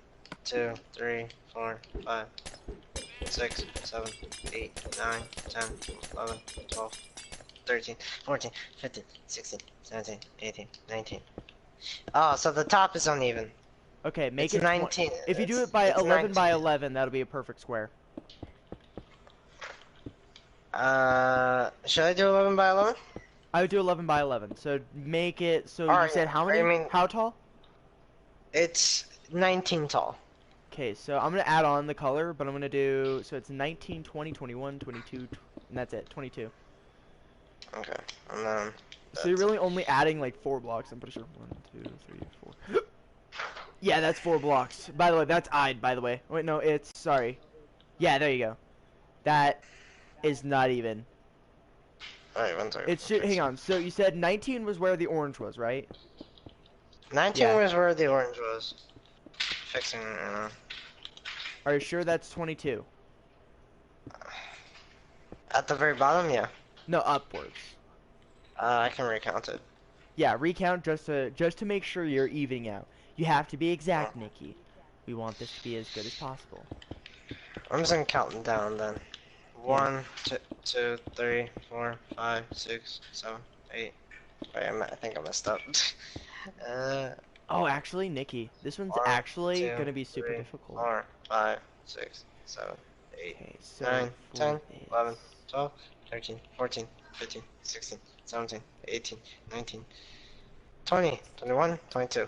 [SPEAKER 2] 2, 3, 4, 5, 6, 7, 8, 9, 10, 11, 12, 13, 14, 15, 16, 17, 18, 19. Oh, so the top is uneven.
[SPEAKER 1] Okay, make
[SPEAKER 2] It's
[SPEAKER 1] it
[SPEAKER 2] 19.
[SPEAKER 1] If you do it by 11 by 11, that'll be a perfect square.
[SPEAKER 2] Should I do 11 by 11?
[SPEAKER 1] I would do 11 by 11. So make it, so
[SPEAKER 2] Alright,
[SPEAKER 1] you said how many? How tall?
[SPEAKER 2] It's 19 tall.
[SPEAKER 1] Okay, so I'm going to add on the color, but I'm going to do, so it's 19, 20, 21, 22, and that's it, 22.
[SPEAKER 2] Okay, and then...
[SPEAKER 1] So you're really only adding like 4 blocks, I'm pretty sure. 1, 2, 3, 4. Yeah, that's 4 blocks. By the way, that's eyed, by the way. Wait, no, it's, sorry. Yeah, there you go. That is not even.
[SPEAKER 2] Alright, 1 second.
[SPEAKER 1] It should, hang on, so you said 19 was where the orange was, right?
[SPEAKER 2] 19 was where the orange was. Fixing it right now.
[SPEAKER 1] Are you sure that's 22?
[SPEAKER 2] At the very bottom, yeah.
[SPEAKER 1] No, upwards.
[SPEAKER 2] I can recount it.
[SPEAKER 1] Yeah, recount just to make sure you're evening out. You have to be exact, Nikki. We want this to be as good as possible.
[SPEAKER 2] I'm just gonna count them down then. 1, 2, 3, 4, 5, 6, 7, 8. Wait, I think I messed up.
[SPEAKER 1] Oh, actually, Nikki, this one's
[SPEAKER 2] 1,
[SPEAKER 1] actually
[SPEAKER 2] 2,
[SPEAKER 1] gonna be super
[SPEAKER 2] 3,
[SPEAKER 1] difficult.
[SPEAKER 2] 4, 5, 6, 7, 8,
[SPEAKER 1] Okay, so
[SPEAKER 2] 9, 10,
[SPEAKER 1] this.
[SPEAKER 2] 11, 12, 13, 14, 15, 16, 17, 18, 19, 20, 21, 22,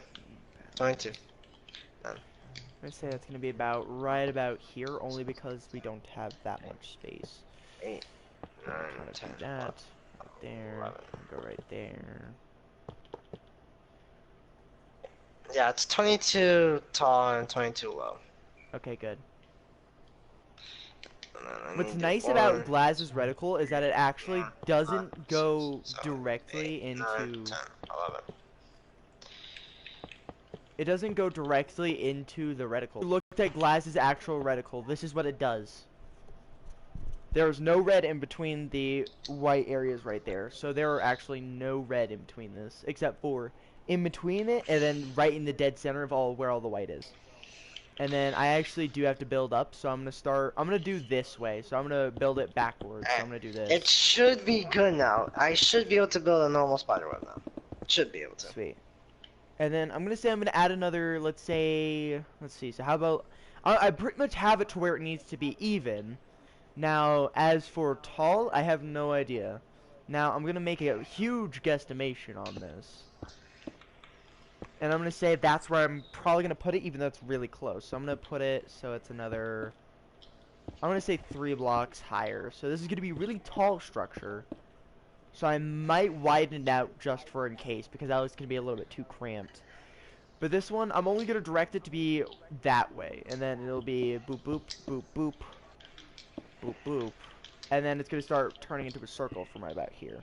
[SPEAKER 2] 22.
[SPEAKER 1] I'm gonna say that's gonna be right about here, only because we don't have that much space.
[SPEAKER 2] 8, 9, 10,
[SPEAKER 1] Do that right there.
[SPEAKER 2] 11.
[SPEAKER 1] Go right there.
[SPEAKER 2] Yeah, it's 22 tall and 22 low.
[SPEAKER 1] Okay, good.
[SPEAKER 2] And then I
[SPEAKER 1] What's
[SPEAKER 2] need
[SPEAKER 1] nice
[SPEAKER 2] 1,
[SPEAKER 1] about Glaz's reticle is that it actually
[SPEAKER 2] 4,
[SPEAKER 1] doesn't
[SPEAKER 2] 5,
[SPEAKER 1] go
[SPEAKER 2] 6, 7,
[SPEAKER 1] directly
[SPEAKER 2] 8,
[SPEAKER 1] into...
[SPEAKER 2] 9, 10, 11.
[SPEAKER 1] It doesn't go directly into the reticle. Look at Glaz's actual reticle. This is what it does. There's no red in between the white areas right there. So there are actually no red in between this, except for in between it and then right in the dead center of where all the white is. And then I actually do have to build up, so I'm gonna do this way. So I'm gonna build it backwards. So I'm gonna do this.
[SPEAKER 2] It should be good now. I should be able to build a normal spiderweb now. Should be able to.
[SPEAKER 1] Sweet. And then I'm gonna add another, let's see, so how about, I pretty much have it to where it needs to be even. Now, as for tall, I have no idea. Now, I'm gonna make a huge guesstimation on this. And I'm going to say that's where I'm probably going to put it, even though it's really close. So I'm going to put it so it's another... I'm going to say 3 blocks higher. So this is going to be a really tall structure. So I might widen it out just for in case, because that was going to be a little bit too cramped. But this one, I'm only going to direct it to be that way. And then it'll be boop, boop, boop, boop, boop, boop. And then it's going to start turning into a circle from right about here.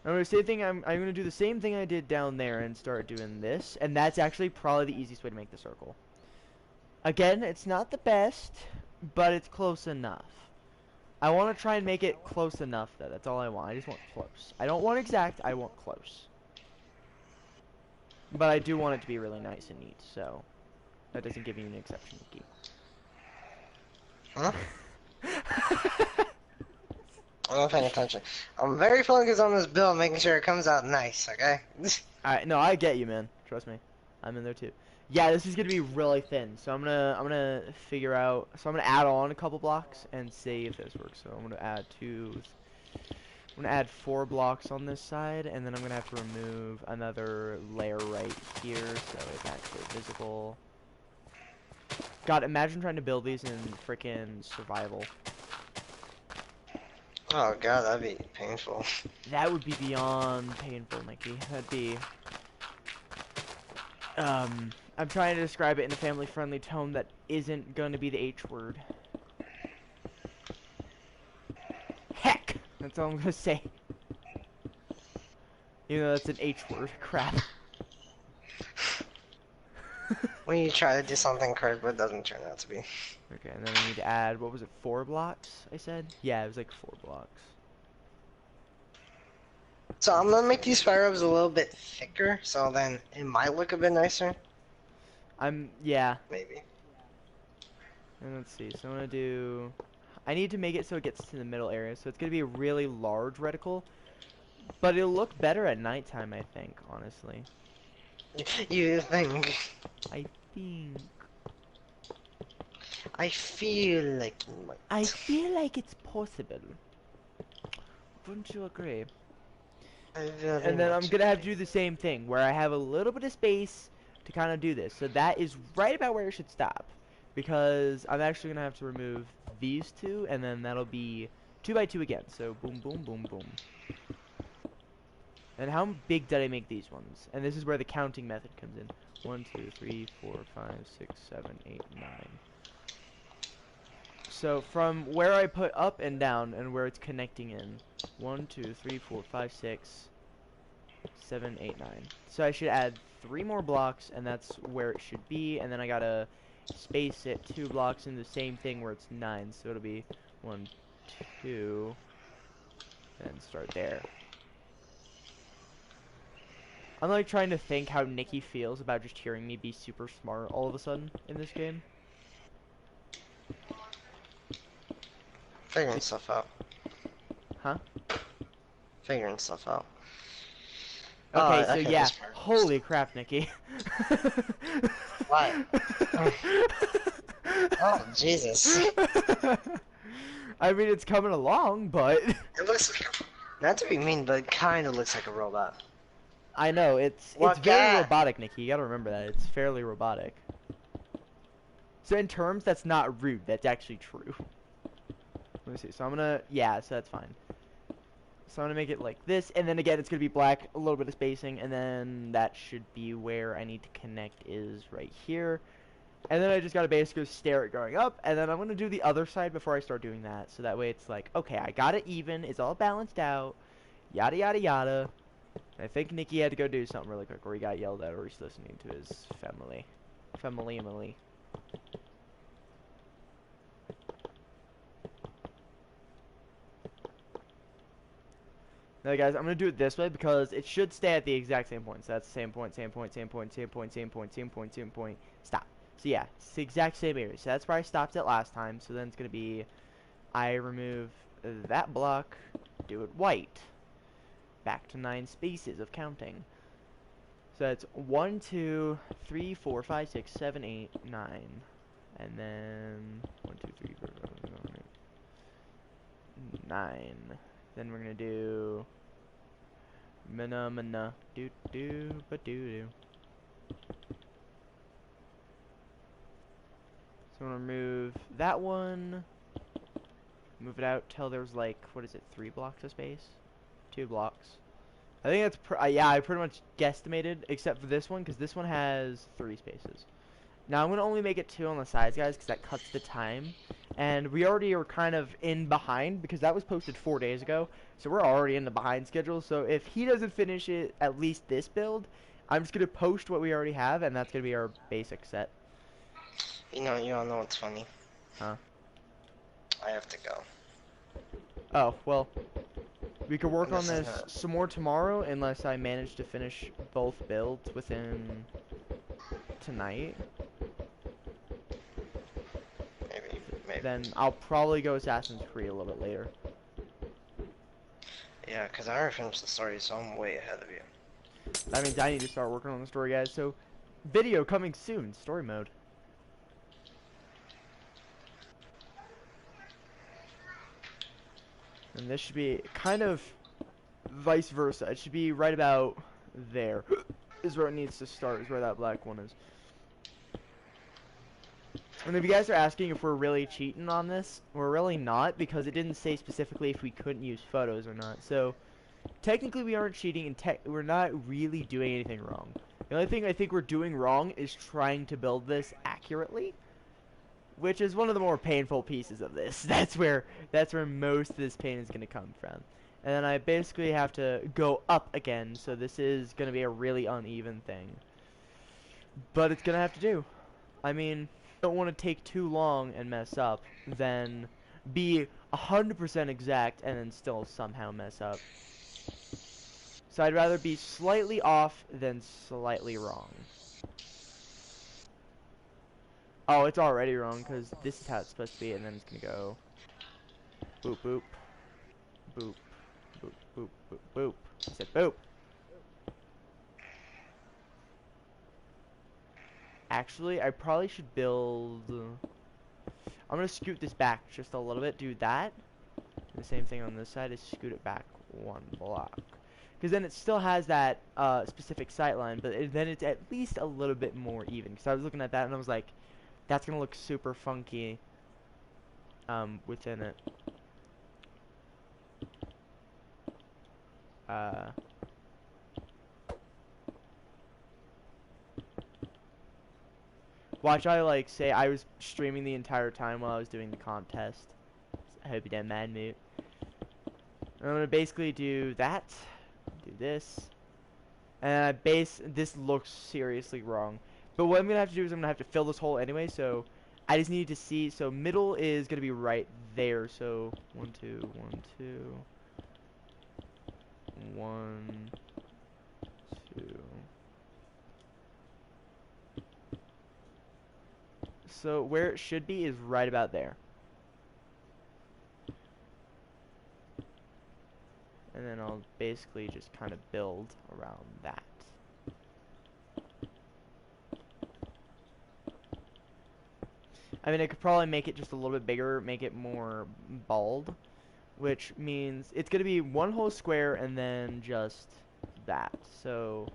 [SPEAKER 1] I'm going to do the same thing I did down there and start doing this. And that's actually probably the easiest way to make the circle. Again, it's not the best, but it's close enough. I want to try and make it close enough, though. That's all I want. I just want close. I don't want exact, I want close. But I do want it to be really nice and neat, so that doesn't give you an exception, Mickey.
[SPEAKER 2] Huh? I'm not paying attention. I'm very focused on this build, making sure it comes out nice, okay?
[SPEAKER 1] No, I get you, man. Trust me. I'm in there too. Yeah, this is gonna be really thin, so I'm gonna figure out. So I'm gonna add on a couple blocks and see if this works. So I'm gonna add I'm gonna add 4 blocks on this side, and then I'm gonna have to remove another layer right here so it's actually visible. God, imagine trying to build these in freaking survival.
[SPEAKER 2] Oh god, that'd be painful.
[SPEAKER 1] That would be beyond painful, Mickey. That'd be. I'm trying to describe it in a family-friendly tone that isn't going to be the H word. Heck! That's all I'm gonna say. Even though that's an H word. Crap.
[SPEAKER 2] When you try to do something correct, but it doesn't turn out to be.
[SPEAKER 1] Okay, and then we need to add, what was it, 4 blocks, I said? Yeah, it was like 4 blocks.
[SPEAKER 2] So I'm gonna make these fire ups a little bit thicker, so then it might look a bit nicer.
[SPEAKER 1] Yeah.
[SPEAKER 2] Maybe.
[SPEAKER 1] And let's see, so I'm gonna do... I need to make it so it gets to the middle area, so it's gonna be a really large reticle. But it'll look better at nighttime, I think, honestly.
[SPEAKER 2] You think?
[SPEAKER 1] I think...
[SPEAKER 2] I feel like it might.
[SPEAKER 1] I feel like it's possible. Wouldn't you agree? And then I'm gonna have to do the same thing, where I have a little bit of space to kind of do this. So that is right about where it should stop. Because I'm actually gonna have to remove these 2, and then that'll be 2 by 2 again. So boom, boom, boom, boom. And how big did I make these ones? And this is where the counting method comes in. 1, 2, 3, 4, 5, 6, 7, 8, 9. So from where I put up and down and where it's connecting in, 1, 2, 3, 4, 5, 6, 7, 8, 9. So I should add 3 more blocks, and that's where it should be. And then I gotta space it 2 blocks in the same thing where it's 9. So it'll be 1, 2, and start there. I'm like trying to think how Nikki feels about just hearing me be super smart all of a sudden in this game.
[SPEAKER 2] Figuring stuff out.
[SPEAKER 1] Huh?
[SPEAKER 2] Figuring stuff out.
[SPEAKER 1] Okay, so
[SPEAKER 2] I think
[SPEAKER 1] yeah.
[SPEAKER 2] this part-
[SPEAKER 1] Holy crap, Nikki.
[SPEAKER 2] What? Oh, Jesus.
[SPEAKER 1] I mean, it's coming along, but...
[SPEAKER 2] It looks like not to be mean, but it kind of looks like a robot.
[SPEAKER 1] I know, it's
[SPEAKER 2] What
[SPEAKER 1] very
[SPEAKER 2] guy?
[SPEAKER 1] robotic, Nikki. You gotta remember that. It's fairly robotic. So in terms, that's not rude. That's actually true. Let me see. So I'm gonna... Yeah, so that's fine. So I'm gonna make it like this, and then again, it's gonna be black, a little bit of spacing, and then that should be where I need to connect is right here. And then I just gotta basically stare it going up, and then I'm gonna do the other side before I start doing that, so that way it's like, okay, I got it even, it's all balanced out, yada yada yada. And I think Nikki had to go do something really quick, or he got yelled at, or he's listening to his family. Family. Now guys, I'm gonna do it this way because it should stay at the exact same point. So that's the same point, same point, same point, same point, same point, same point, same point, stop. So yeah, it's the exact same area. So that's where I stopped it last time. So then it's gonna be, I remove that block, do it white. Back to 9 spaces of counting. So that's 1, 2, 3, 4, 5, 6, 7, 8, 9. And then 1, 2, 3, 4, 5, 6, 7, 8, 9. Then we're gonna do mana do do ba do do. remove that one. Move it out till there's like, what is it, 3 blocks of space? 2 blocks. I think that's, yeah, I pretty much guesstimated, except for this one, because this one has 3 spaces. Now, I'm going to only make it 2 on the sides, guys, because that cuts the time. And we already are kind of in behind, because that was posted 4 days ago. So we're already in the behind schedule. So if he doesn't finish it, at least this build, I'm just going to post what we already have, and that's going to be our basic set.
[SPEAKER 2] You all know what's funny?
[SPEAKER 1] Huh?
[SPEAKER 2] I have to go.
[SPEAKER 1] Oh, well, we could work
[SPEAKER 2] And
[SPEAKER 1] on
[SPEAKER 2] this is
[SPEAKER 1] this some more tomorrow, unless I manage to finish both builds within tonight.
[SPEAKER 2] Maybe.
[SPEAKER 1] Then I'll probably go Assassin's Creed a little bit later.
[SPEAKER 2] Yeah, because I already finished the story, so I'm way ahead of you.
[SPEAKER 1] That means I need to start working on the story, guys. So, video coming soon, story mode. And this should be kind of vice versa. It should be right about there. Is where it needs to start, is where that black one is. And if you guys are asking if we're really cheating on this, we're really not, because it didn't say specifically if we couldn't use photos or not. So, technically we aren't cheating, and we're not really doing anything wrong. The only thing I think we're doing wrong is trying to build this accurately, which is one of the more painful pieces of this. That's where most of this pain is going to come from. And then I basically have to go up again, so this is going to be a really uneven thing. But it's going to have to do. I mean, don't want to take too long and mess up, then be 100% exact and then still somehow mess up. So I'd rather be slightly off than slightly wrong. Oh, it's already wrong, because this is how it's supposed to be, and then it's going to go boop, boop, boop, boop, boop, boop, boop. I said boop. Actually, I probably should build... I'm going to scoot this back just a little bit, do that. The same thing on this side is scoot it back 1 block. Because then it still has that specific sight line, but then it's at least a little bit more even. Because I was looking at that and I was like, that's going to look super funky within it. Watch, I like say I was streaming the entire time while I was doing the contest. I hope you didn't mind me. I'm gonna basically do that, do this, and this looks seriously wrong. But what I'm gonna have to do is I'm gonna have to fill this hole anyway. So I just need to see. So middle is gonna be right there. So 1, 2, 1, 2, 1, 2. So where it should be is right about there. And then I'll basically just kind of build around that. I mean, I could probably make it just a little bit bigger, make it more bald, which means it's going to be 1 whole square and then just that. So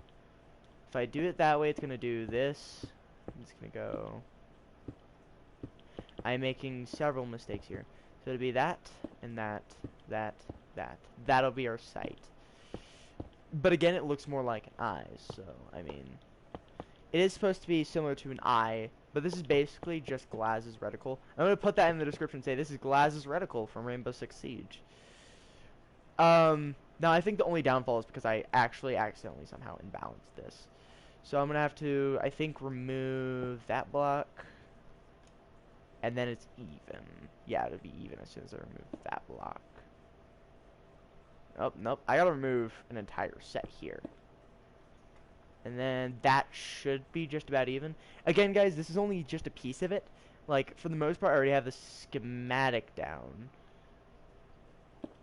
[SPEAKER 1] if I do it that way, it's going to do this. It's going to go... I'm making several mistakes here. So it'll be that, and that, that, that. That'll be our sight. But again, it looks more like an eye, so, I mean... It is supposed to be similar to an eye, but this is basically just Glaz's reticle. I'm going to put that in the description, say this is Glaz's reticle from Rainbow Six Siege. Now, I think the only downfall is because I actually accidentally somehow imbalanced this. So I'm going to have to, I think, remove that block. And then it's even. Yeah, it'll be even as soon as I remove that block. Oh, nope. I gotta remove an entire set here. And then that should be just about even. Again, guys, this is only just a piece of it. Like, for the most part, I already have the schematic down.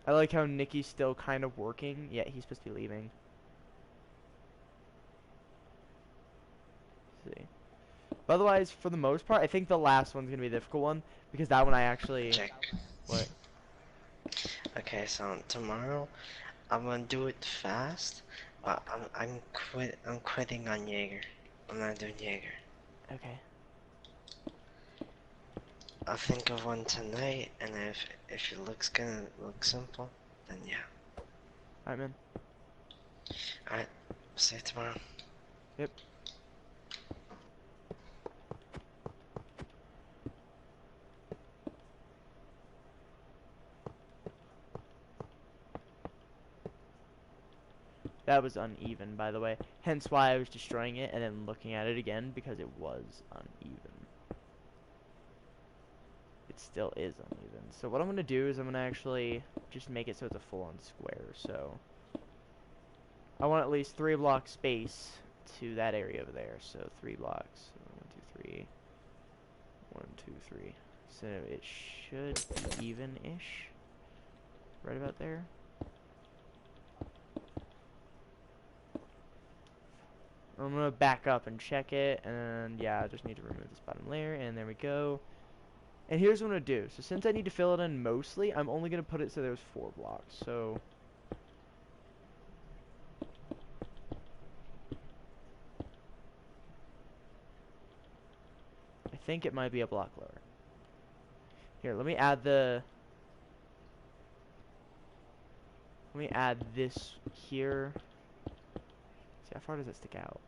[SPEAKER 1] I like how Nikki's still kind of working. Yeah, he's supposed to be leaving. Let's see. But otherwise, for the most part, I think the last one's gonna be the difficult one because that one I actually.
[SPEAKER 2] Check.
[SPEAKER 1] What?
[SPEAKER 2] Okay, so tomorrow I'm gonna do it fast, but I'm quitting on Jaeger. I'm not doing Jaeger.
[SPEAKER 1] Okay.
[SPEAKER 2] I'll think of one tonight, and if it looks gonna look simple, then yeah.
[SPEAKER 1] Alright, man.
[SPEAKER 2] Alright, see you tomorrow.
[SPEAKER 1] Yep. That was uneven, by the way. Hence why I was destroying it and then looking at it again, because it was uneven. It still is uneven. So what I'm going to do is I'm going to actually just make it so it's a full-on square. So I want at least 3 block space to that area over there. So 3 blocks. 1, 2, 3. 1, 2, 3. So it should be even-ish. Right about there. I'm going to back up and check it, and yeah, I just need to remove this bottom layer, and there we go. And here's what I'm going to do. So since I need to fill it in mostly, I'm only going to put it so there's 4 blocks. So I think it might be a block lower. Here, let me add this here. See, how far does it stick out?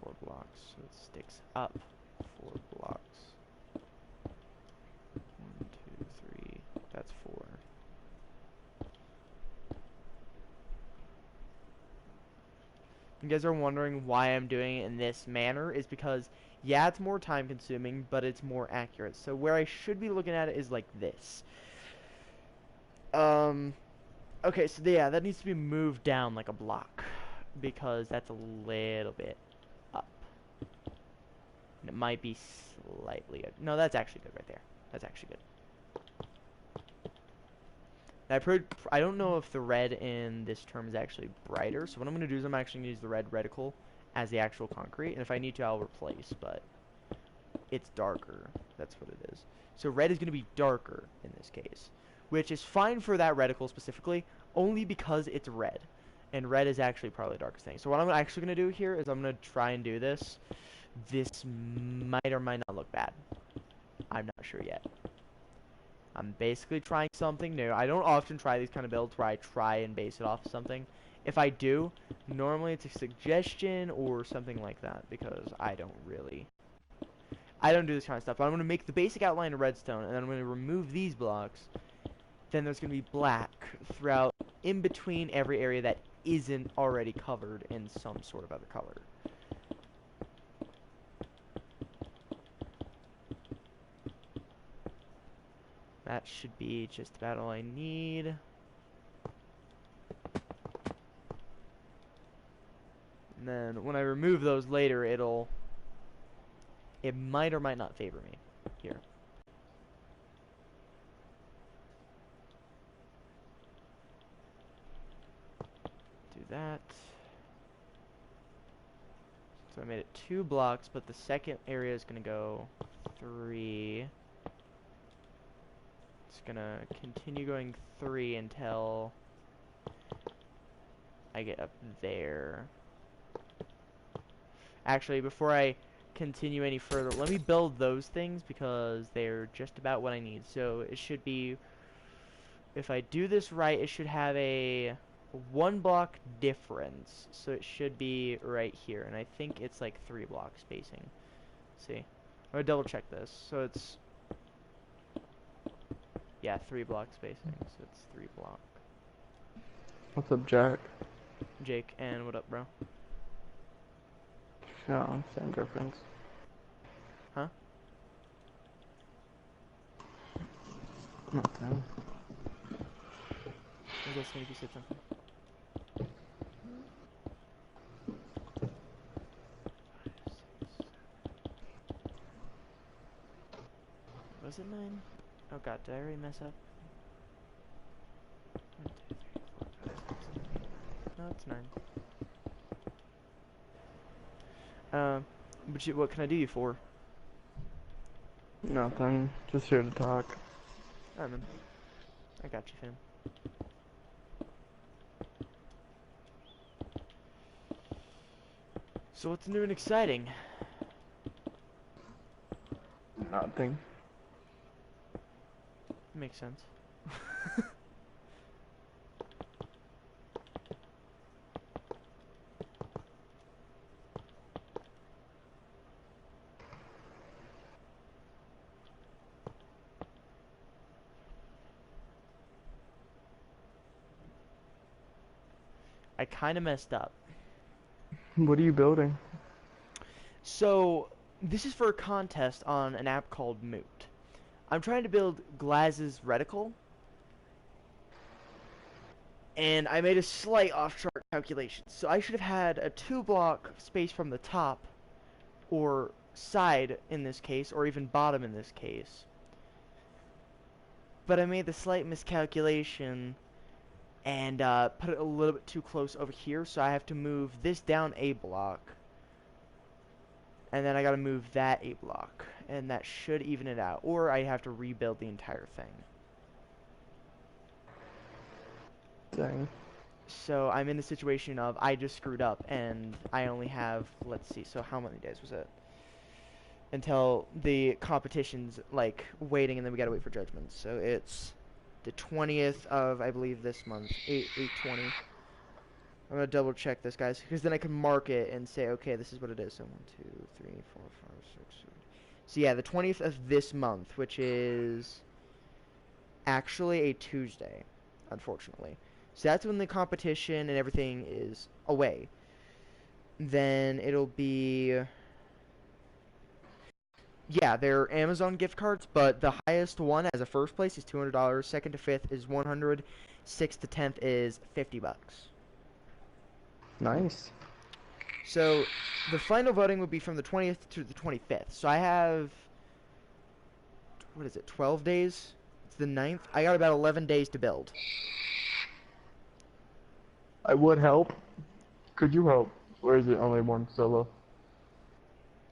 [SPEAKER 1] 4 blocks, so it sticks up 4 blocks. 1, 2, 3, that's 4. You guys are wondering why I'm doing it in this manner, is because, yeah, it's more time consuming, but it's more accurate. So where I should be looking at it is like this. Okay, so yeah, that needs to be moved down like a block, because that's a little bit up. And it might be slightly, no, that's actually good right there. That's actually good. I don't know if the red in this term is actually brighter, so what I'm going to do is I'm actually going to use the red reticle as the actual concrete, and if I need to, I'll replace, but it's darker. That's what it is. So red is going to be darker in this case, which is fine for that reticle specifically, only because it's red, and red is actually probably the darkest thing. So what I'm actually going to do here is I'm going to try and do this. This might or might not look bad. I'm not sure yet. I'm basically trying something new. I don't often try these kind of builds where I try and base it off of something. If I do, normally it's a suggestion or something like that, because I don't do this kind of stuff. But I'm going to make the basic outline of redstone, and then I'm going to remove these blocks. Then there's going to be black throughout in between every area that isn't already covered in some sort of other color. That should be just about all I need. And then when I remove those later, it might or might not favor me. Here. Do that. So I made it 2 blocks, but the second area is going to go 3. It's going to continue going 3 until I get up there. Actually, before I continue any further, let me build those things because they're just about what I need. So it should be, if I do this right, it should have a 1 block difference. So it should be right here, and I think it's like 3 block spacing. Let's see, I'm gonna double check this. So it's, yeah, 3 block spacing. So it's 3 block.
[SPEAKER 3] What's up, Jack?
[SPEAKER 1] Jake, and what up, bro?
[SPEAKER 3] Yeah, same difference.
[SPEAKER 1] Huh?
[SPEAKER 3] Nothing.
[SPEAKER 1] I was asking if you said something. Was it 9? Oh god, did I already mess up? 1, 2, 3, 4, 5, 6, 7, 8. No, it's 9. But what can I do you for?
[SPEAKER 3] Nothing. Just here to talk.
[SPEAKER 1] Alright, man. I got you, fam. So what's new and exciting?
[SPEAKER 3] Nothing.
[SPEAKER 1] Makes sense. I kind of messed up.
[SPEAKER 3] What are you building?
[SPEAKER 1] So, this is for a contest on an app called Moot. I'm trying to build Glaz's reticle, and I made a slight off-chart calculation. So I should have had a 2-block space from the top, or side in this case, or even bottom in this case. But I made the slight miscalculation and put it a little bit too close over here, so I have to move this down a block. And then I gotta move that a block, and that should even it out. Or I have to rebuild the entire thing.
[SPEAKER 3] Dang.
[SPEAKER 1] So I'm in the situation of I just screwed up, and I only have, let's see, so how many days was it? Until the competition's, like, waiting, and then we gotta wait for judgments. So it's the 20th of, I believe, this month, 8/20. I'm gonna double check this, guys, because then I can mark it and say, okay, this is what it is. So 1, 2, 3, 4, 5, 6, 7. So yeah, the 20th of this month, which is actually a Tuesday, unfortunately. So that's when the competition and everything is away. Then it'll be, yeah, they're Amazon gift cards, but the highest one as a first place is $200. Second to fifth is 100. Sixth to 10th is $50.
[SPEAKER 3] Nice.
[SPEAKER 1] So the final voting would be from the 20th to the 25th. So I have, what is it, 12 days? It's the 9th. I got about 11 days to build.
[SPEAKER 3] I would help. Could you help? Or is it only one solo?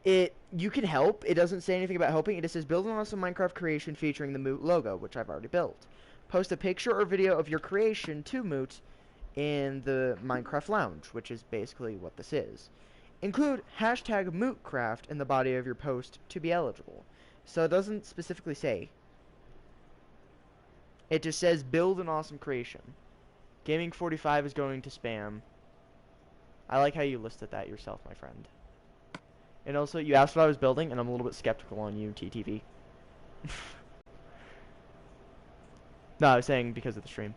[SPEAKER 1] You can help. It doesn't say anything about helping. It just says build an awesome Minecraft creation featuring the Moot logo, which I've already built. Post a picture or video of your creation to Moot in the Minecraft Lounge, which is basically what this is. Include hashtag MootCraft in the body of your post to be eligible. So it doesn't specifically say. It just says build an awesome creation. Gaming45 is going to spam. I like how you listed that yourself, my friend. And also, you asked what I was building, and I'm a little bit skeptical on you, TTV. No, I was saying because of the stream.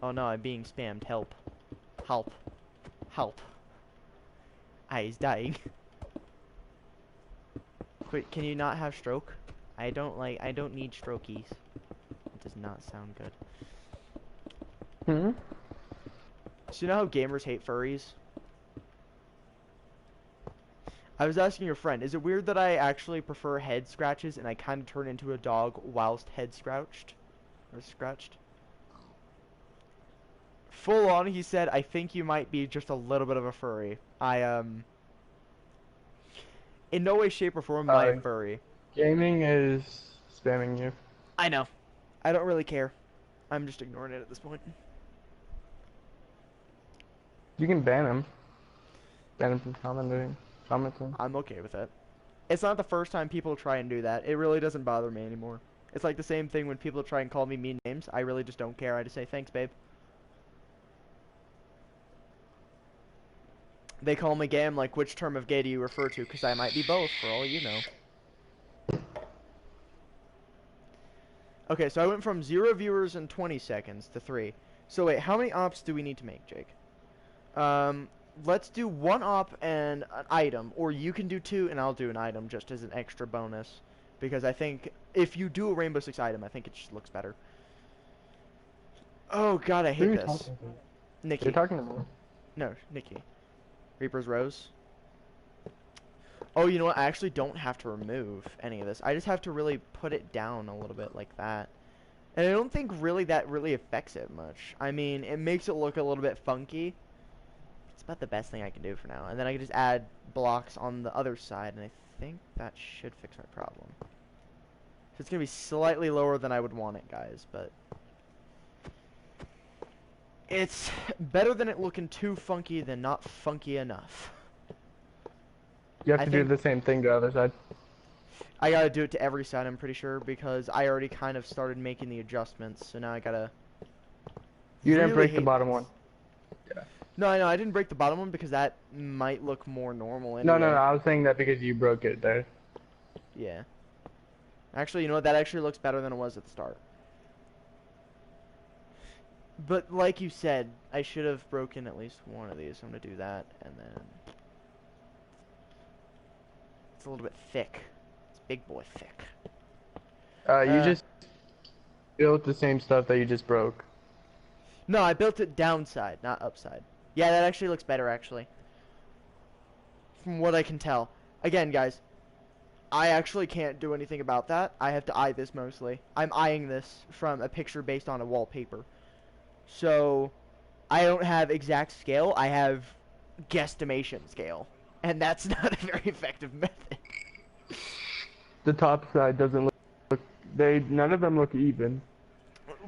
[SPEAKER 1] Oh no, I'm being spammed. Help. Help. Help. He's dying. Wait, can you not have stroke? I don't need strokies. It does not sound good.
[SPEAKER 3] Hmm?
[SPEAKER 1] So you know how gamers hate furries? I was asking your friend, is it weird that I actually prefer head scratches and I kind of turn into a dog whilst head scratched? Or scratched? Full on, he said, I think you might be just a little bit of a furry. In no way, shape, or form am I a furry.
[SPEAKER 3] Gaming is spamming you.
[SPEAKER 1] I know. I don't really care. I'm just ignoring it at this point.
[SPEAKER 3] You can ban him. Ban him from commenting.
[SPEAKER 1] I'm okay with it. It's not the first time people try and do that. It really doesn't bother me anymore. It's like the same thing when people try and call me mean names. I really just don't care. I just say, thanks, babe. They call me gay. I'm like, which term of gay do you refer to? Because I might be both, for all you know. Okay, so I went from 0 viewers in 20 seconds to 3. So wait, how many ops do we need to make, Jake? Let's do 1 op and an item, or you can do 2 and I'll do an item just as an extra bonus. Because I think if you do a Rainbow Six item, I think it just looks better. Oh god, I
[SPEAKER 3] Who are
[SPEAKER 1] hate
[SPEAKER 3] you
[SPEAKER 1] this.
[SPEAKER 3] talking to?
[SPEAKER 1] Nikki.
[SPEAKER 3] You're talking to me.
[SPEAKER 1] No, Nikki. Reaper's Rose. Oh, you know what? I actually don't have to remove any of this. I just have to really put it down a little bit like that. And I don't think really that really affects it much. I mean, it makes it look a little bit funky. It's about the best thing I can do for now. And then I can just add blocks on the other side, and I think that should fix my problem. So it's going to be slightly lower than I would want it, guys, but It's better than it looking too funky than not funky enough.
[SPEAKER 3] You have
[SPEAKER 1] I
[SPEAKER 3] to do
[SPEAKER 1] think
[SPEAKER 3] the same thing to the other side.
[SPEAKER 1] I gotta do it to every side, I'm pretty sure, because I already kind of started making the adjustments, so now I gotta
[SPEAKER 3] You didn't
[SPEAKER 1] really
[SPEAKER 3] break the
[SPEAKER 1] hate
[SPEAKER 3] bottom
[SPEAKER 1] this.
[SPEAKER 3] one. Yeah.
[SPEAKER 1] No, I know, I didn't break the bottom one because that might look more normal
[SPEAKER 3] No, no, no.
[SPEAKER 1] anyway.
[SPEAKER 3] I was saying that because you broke it there.
[SPEAKER 1] Yeah. Actually, you know what? That actually looks better than it was at the start. But like you said, I should have broken at least one of these. So I'm gonna do that, and then it's a little bit thick. It's big boy thick.
[SPEAKER 3] You just built the same stuff that you just broke.
[SPEAKER 1] No, I built it downside, not upside. Yeah, that actually looks better, actually. From what I can tell. Again, guys, I actually can't do anything about that. I have to eye this mostly. I'm eyeing this from a picture based on a wallpaper. So, I don't have exact scale. I have guesstimation scale. And that's not a very effective method.
[SPEAKER 3] The top side doesn't look. None of them look even.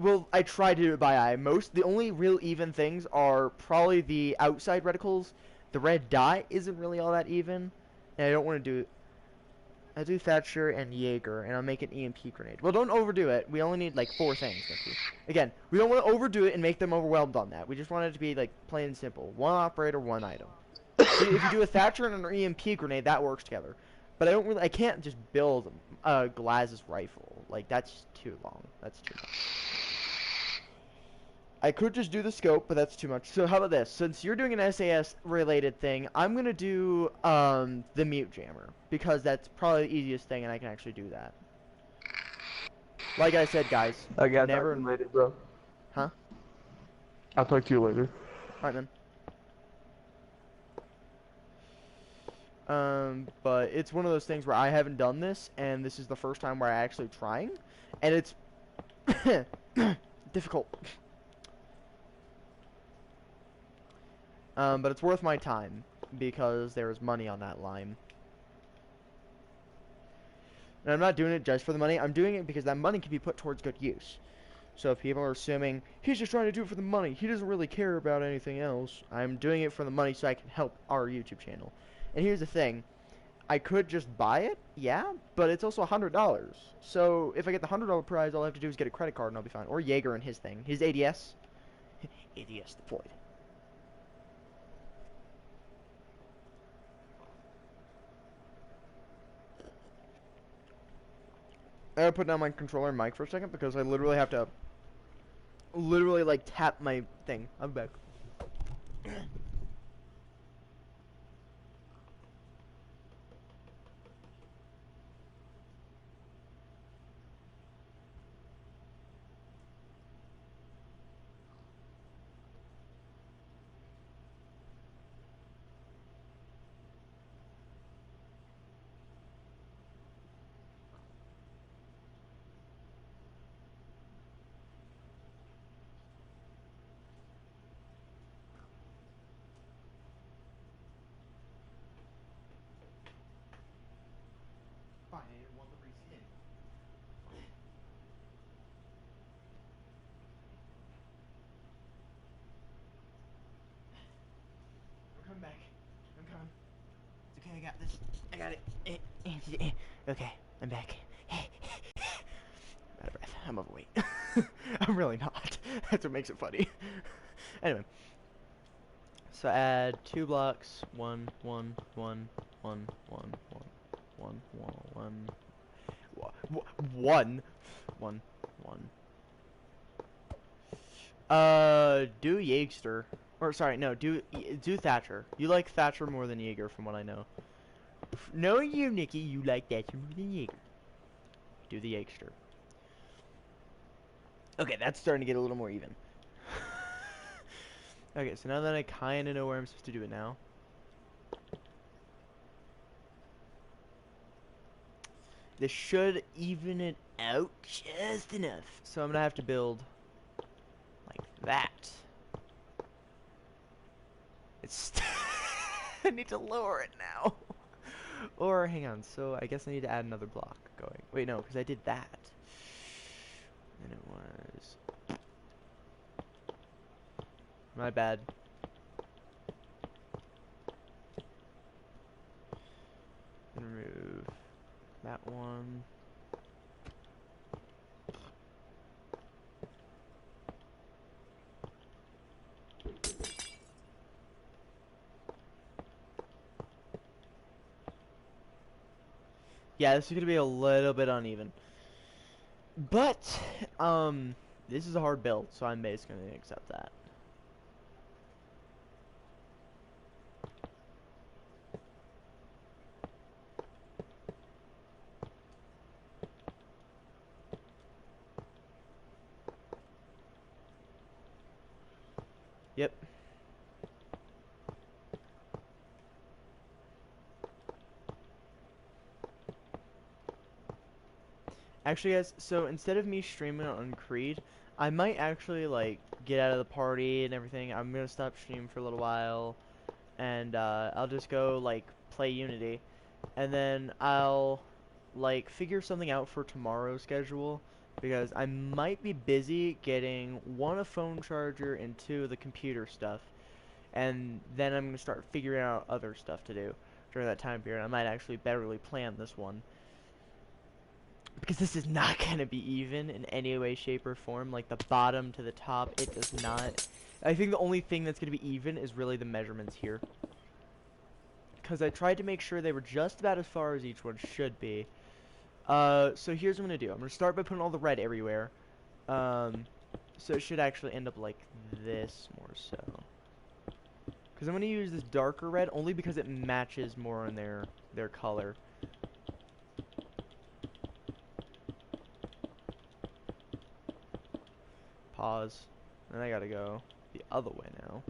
[SPEAKER 1] Well, I try to do it by eye. The only real even things are probably the outside reticles. The red dot isn't really all that even. And I don't want to do... I do Thatcher and Jaeger, and I'll make an EMP grenade. Well, don't overdo it. We only need, like, 4 things, Nikki. Again, we don't want to overdo it and make them overwhelmed on that. We just want it to be, like, plain and simple. 1 operator, 1 item. See, if you do a Thatcher and an EMP grenade, that works together. But I can't just build a Glaz's rifle. Like, that's too long. That's too much. I could just do the scope, but that's too much. So how about this? Since you're doing an SAS related thing, I'm gonna do the mute jammer because that's probably the easiest thing, and I can actually do that. Like I said, guys,
[SPEAKER 3] Okay, I'll
[SPEAKER 1] never.
[SPEAKER 3] talk to you later, bro.
[SPEAKER 1] Huh?
[SPEAKER 3] I'll talk to you later.
[SPEAKER 1] Alright, man. But it's one of those things where I haven't done this, and this is the first time where I'm actually trying, and it's difficult. But it's worth my time because there is money on that line. And I'm not doing it just for the money. I'm doing it because that money can be put towards good use. So if people are assuming he's just trying to do it for the money, he doesn't really care about anything else, I'm doing it for the money so I can help our YouTube channel. And here's the thing. I could just buy it, yeah, but it's also $100. So if I get the $100 prize, all I have to do is get a credit card and I'll be fine. Or Jaeger and his thing. His ADS. ADS deployed. I gotta put down my controller and mic for a second because I literally have to like tap my thing. I'm back. Fine, I didn't want the reskin. I'm coming back. I'm coming. It's okay, I got this. I got it. Okay, I'm back. Out of breath. I'm overweight. I'm really not. That's what makes it funny. Anyway. So add 2 blocks. 1, 1, 1, 1, 1, 1, 1, 1, 1, 1, 1. Do Jaeger. Or sorry, no, do Thatcher. You like Thatcher more than Jaeger, from what I know. No, you, Nikki, you like Thatcher more than Jaeger. Do the Jaeger. Okay, that's starting to get a little more even. Okay, so now that I kind of know where I'm supposed to do it now. This should even it out just enough. So I'm going to have to build like that. It's I need to lower it now. Or, hang on, so I guess I need to add another block going. Wait, no, because I did that. And it was... My bad. Remove that one. Yeah, this is gonna be a little bit uneven. But, this is a hard build, so I'm basically gonna accept that. Yep. Actually, guys, so instead of me streaming on Creed, I might actually, like, get out of the party and everything. I'm gonna stop streaming for a little while, and, I'll just go, like, play Unity. And then I'll, like, figure something out for tomorrow's schedule, because I might be busy getting, one, a phone charger, and two, the computer stuff. And then I'm gonna start figuring out other stuff to do during that time period. I might actually betterly plan this one. Because this is not going to be even in any way, shape, or form. Like, the bottom to the top, it does not. I think the only thing that's going to be even is really the measurements here. Because I tried to make sure they were just about as far as each one should be. So here's what I'm going to do. I'm going to start by putting all the red everywhere. So it should actually end up like this more so. Because I'm going to use this darker red only because it matches more on their color. Pause. And I gotta go the other way now.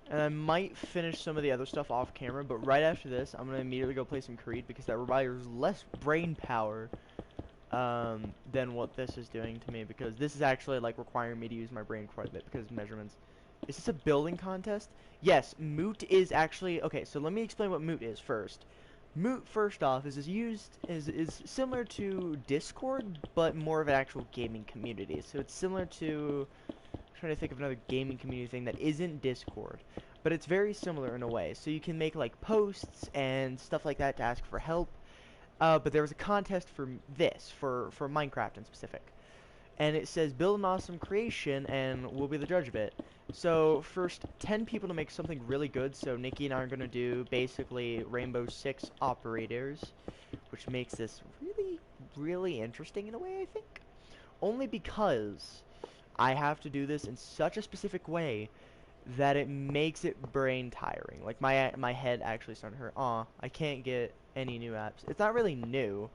[SPEAKER 1] And I might finish some of the other stuff off camera, but right after this, I'm gonna immediately go play some Creed because that requires less brain power than what this is doing to me, because this is actually like requiring me to use my brain quite a bit because of measurements. Is this a building contest? Yes, moot is actually okay. So let me explain what moot is first. Moot, first off, is similar to Discord, but more of an actual gaming community. So it's similar to, I'm trying to think of another gaming community thing that isn't Discord, but it's very similar in a way. So you can make like posts and stuff like that to ask for help. But there was a contest for this, for Minecraft in specific. And it says build an awesome creation and we'll be the judge of it. So first 10 people to make something really good. So Nikki and I are going to do basically Rainbow Six operators, which makes this really, really interesting in a way, I think. Only because I have to do this in such a specific way that it makes it brain tiring. Like my head actually starting to hurt. Aw, I can't get any new apps. It's not really new.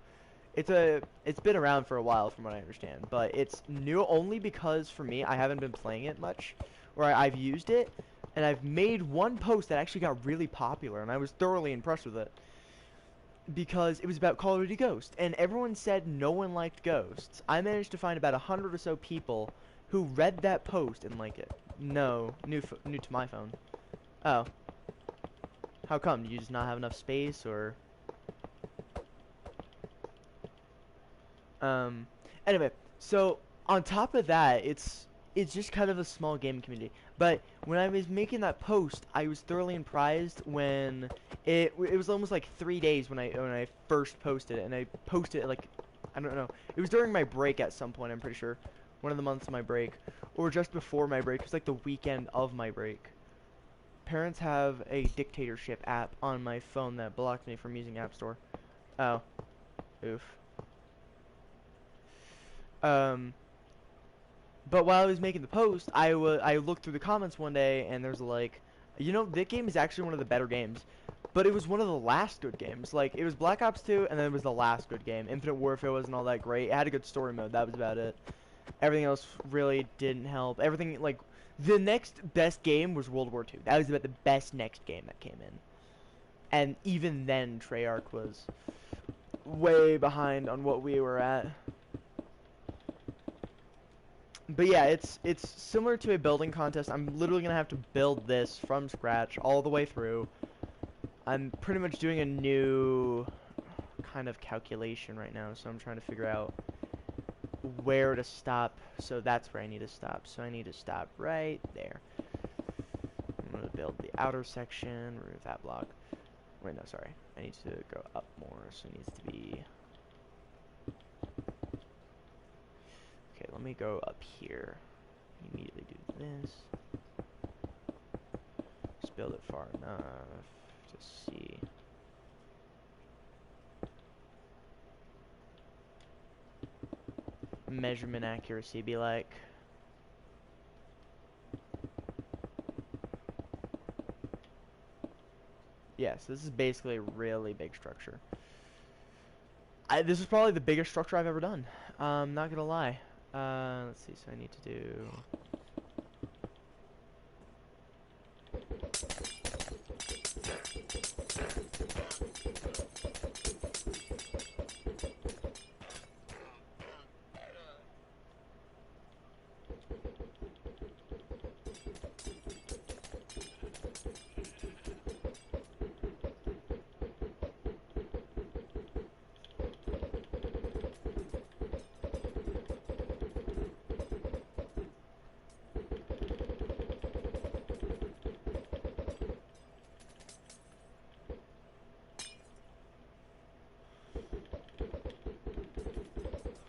[SPEAKER 1] It's been around for a while from what I understand, but it's new only because for me I haven't been playing it much, or I've used it and I've made one post that actually got really popular and I was thoroughly impressed with it because it was about Call of Duty Ghost and everyone said no one liked Ghosts. I managed to find about 100 or so people who read that post and like it. No, new to my phone. Oh. How come? Do you just not have enough space or anyway, so on top of that, it's just kind of a small game community. But when I was making that post, I was thoroughly surprised when it was almost like 3 days when I first posted it, and I posted it like, I don't know, it was during my break at some point, I'm pretty sure, one of the months of my break, or just before my break. It was like the weekend of my break. Parents have a dictatorship app on my phone that blocked me from using App Store. Oh, oof. But while I was making the post, I looked through the comments one day, and there's like, you know, that game is actually one of the better games. But it was one of the last good games. Like, it was Black Ops 2, and then it was the last good game. Infinite Warfare wasn't all that great. It had a good story mode. That was about it. Everything else really didn't help. Everything, like, the next best game was World War II. That was about the best next game that came in. And even then, Treyarch was way behind on what we were at. But yeah, it's similar to a building contest. I'm literally gonna have to build this from scratch all the way through. I'm pretty much doing a new kind of calculation right now, so I'm trying to figure out where to stop, so that's where I need to stop. So I need to stop right there. I'm going to build the outer section, remove that block. Wait, no, sorry. I need to go up more, so it needs to be... Okay, let me go up here. Immediately do this. Just build it far enough to see. Measurement accuracy be like. Yes, this is basically a really big structure. This is probably the biggest structure I've ever done. Not gonna lie. Let's see, so I need to do...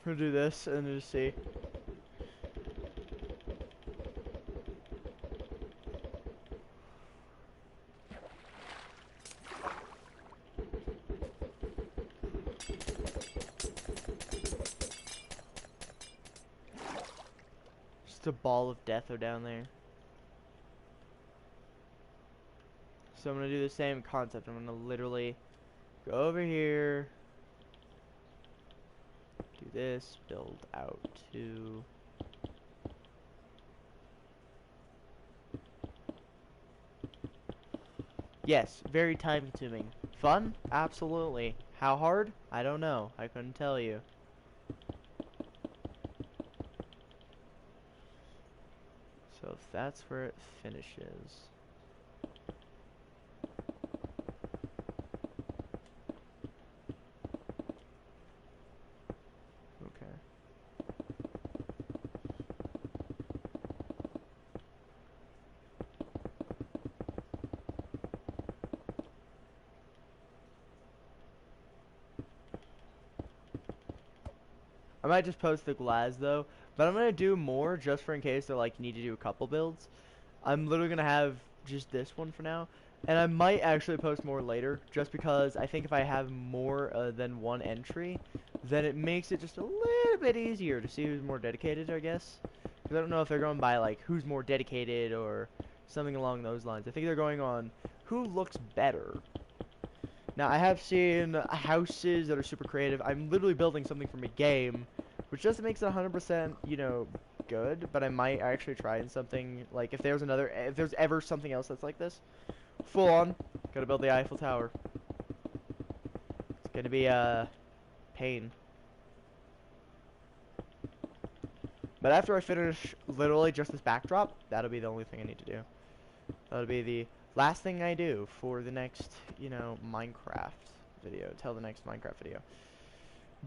[SPEAKER 1] We'll do this and just see. Just a ball of death down there. So I'm gonna do the same concept. I'm gonna literally go over here, do this, build out to... Yes, very time consuming. Fun? Absolutely. How hard? I don't know. I couldn't tell you. So if that's where it finishes... Okay. I might just post the glass though, but I'm gonna do more just for in case they're like, you need to do a couple builds. I'm literally gonna have just this one for now, and I might actually post more later, just because I think if I have more than one entry, then it makes it just a little bit easier to see who's more dedicated, I guess. Because I don't know if they're going by like who's more dedicated or something along those lines. I think they're going on who looks better. Now, I have seen houses that are super creative. I'm literally building something from a game, which doesn't make it 100%, you know, good, but I might actually try in something, like, if there's ever something else that's like this, full on, gotta build the Eiffel Tower. It's gonna be a pain. But after I finish literally just this backdrop, that'll be the only thing I need to do. That'll be the last thing I do for the next, you know, Minecraft video, till the next Minecraft video.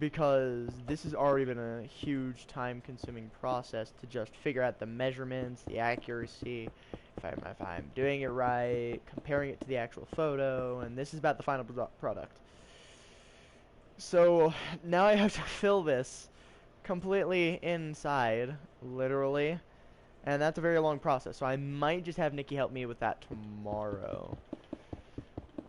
[SPEAKER 1] Because this has already been a huge time-consuming process to just figure out the measurements, the accuracy, if I'm doing it right, comparing it to the actual photo, and this is about the final product. So now I have to fill this completely inside, literally. And that's a very long process, so I might just have Nikki help me with that tomorrow.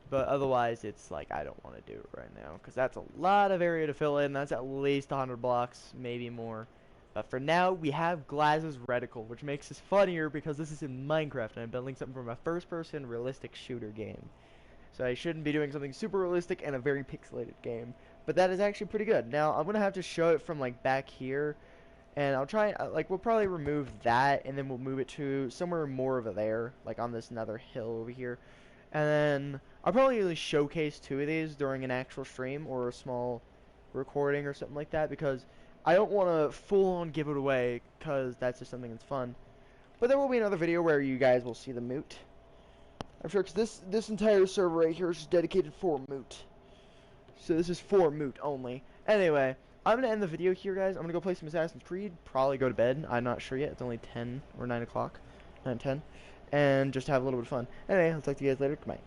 [SPEAKER 1] But otherwise, it's like, I don't want to do it right now, because that's a lot of area to fill in. That's at least 100 blocks, maybe more. But for now, we have Glaz's reticle, which makes this funnier because this is in Minecraft, and I'm building something from a first-person realistic shooter game. So I shouldn't be doing something super realistic in a very pixelated game. But that is actually pretty good. Now, I'm going to have to show it from, like, back here. And I'll try, like, we'll probably remove that, and then we'll move it to somewhere more over there, like on this another hill over here. And then I'll probably really showcase two of these during an actual stream or a small recording or something like that, because I don't want to full-on give it away, because that's just something that's fun. But there will be another video where you guys will see the moot. I'm sure, because this entire server right here is just dedicated for moot. So this is for moot only. Anyway, I'm gonna end the video here, guys. I'm gonna go play some Assassin's Creed. Probably go to bed. I'm not sure yet. It's only 10 or 9 o'clock, 9:10, and just have a little bit of fun. Anyway, I'll talk to you guys later. Goodbye.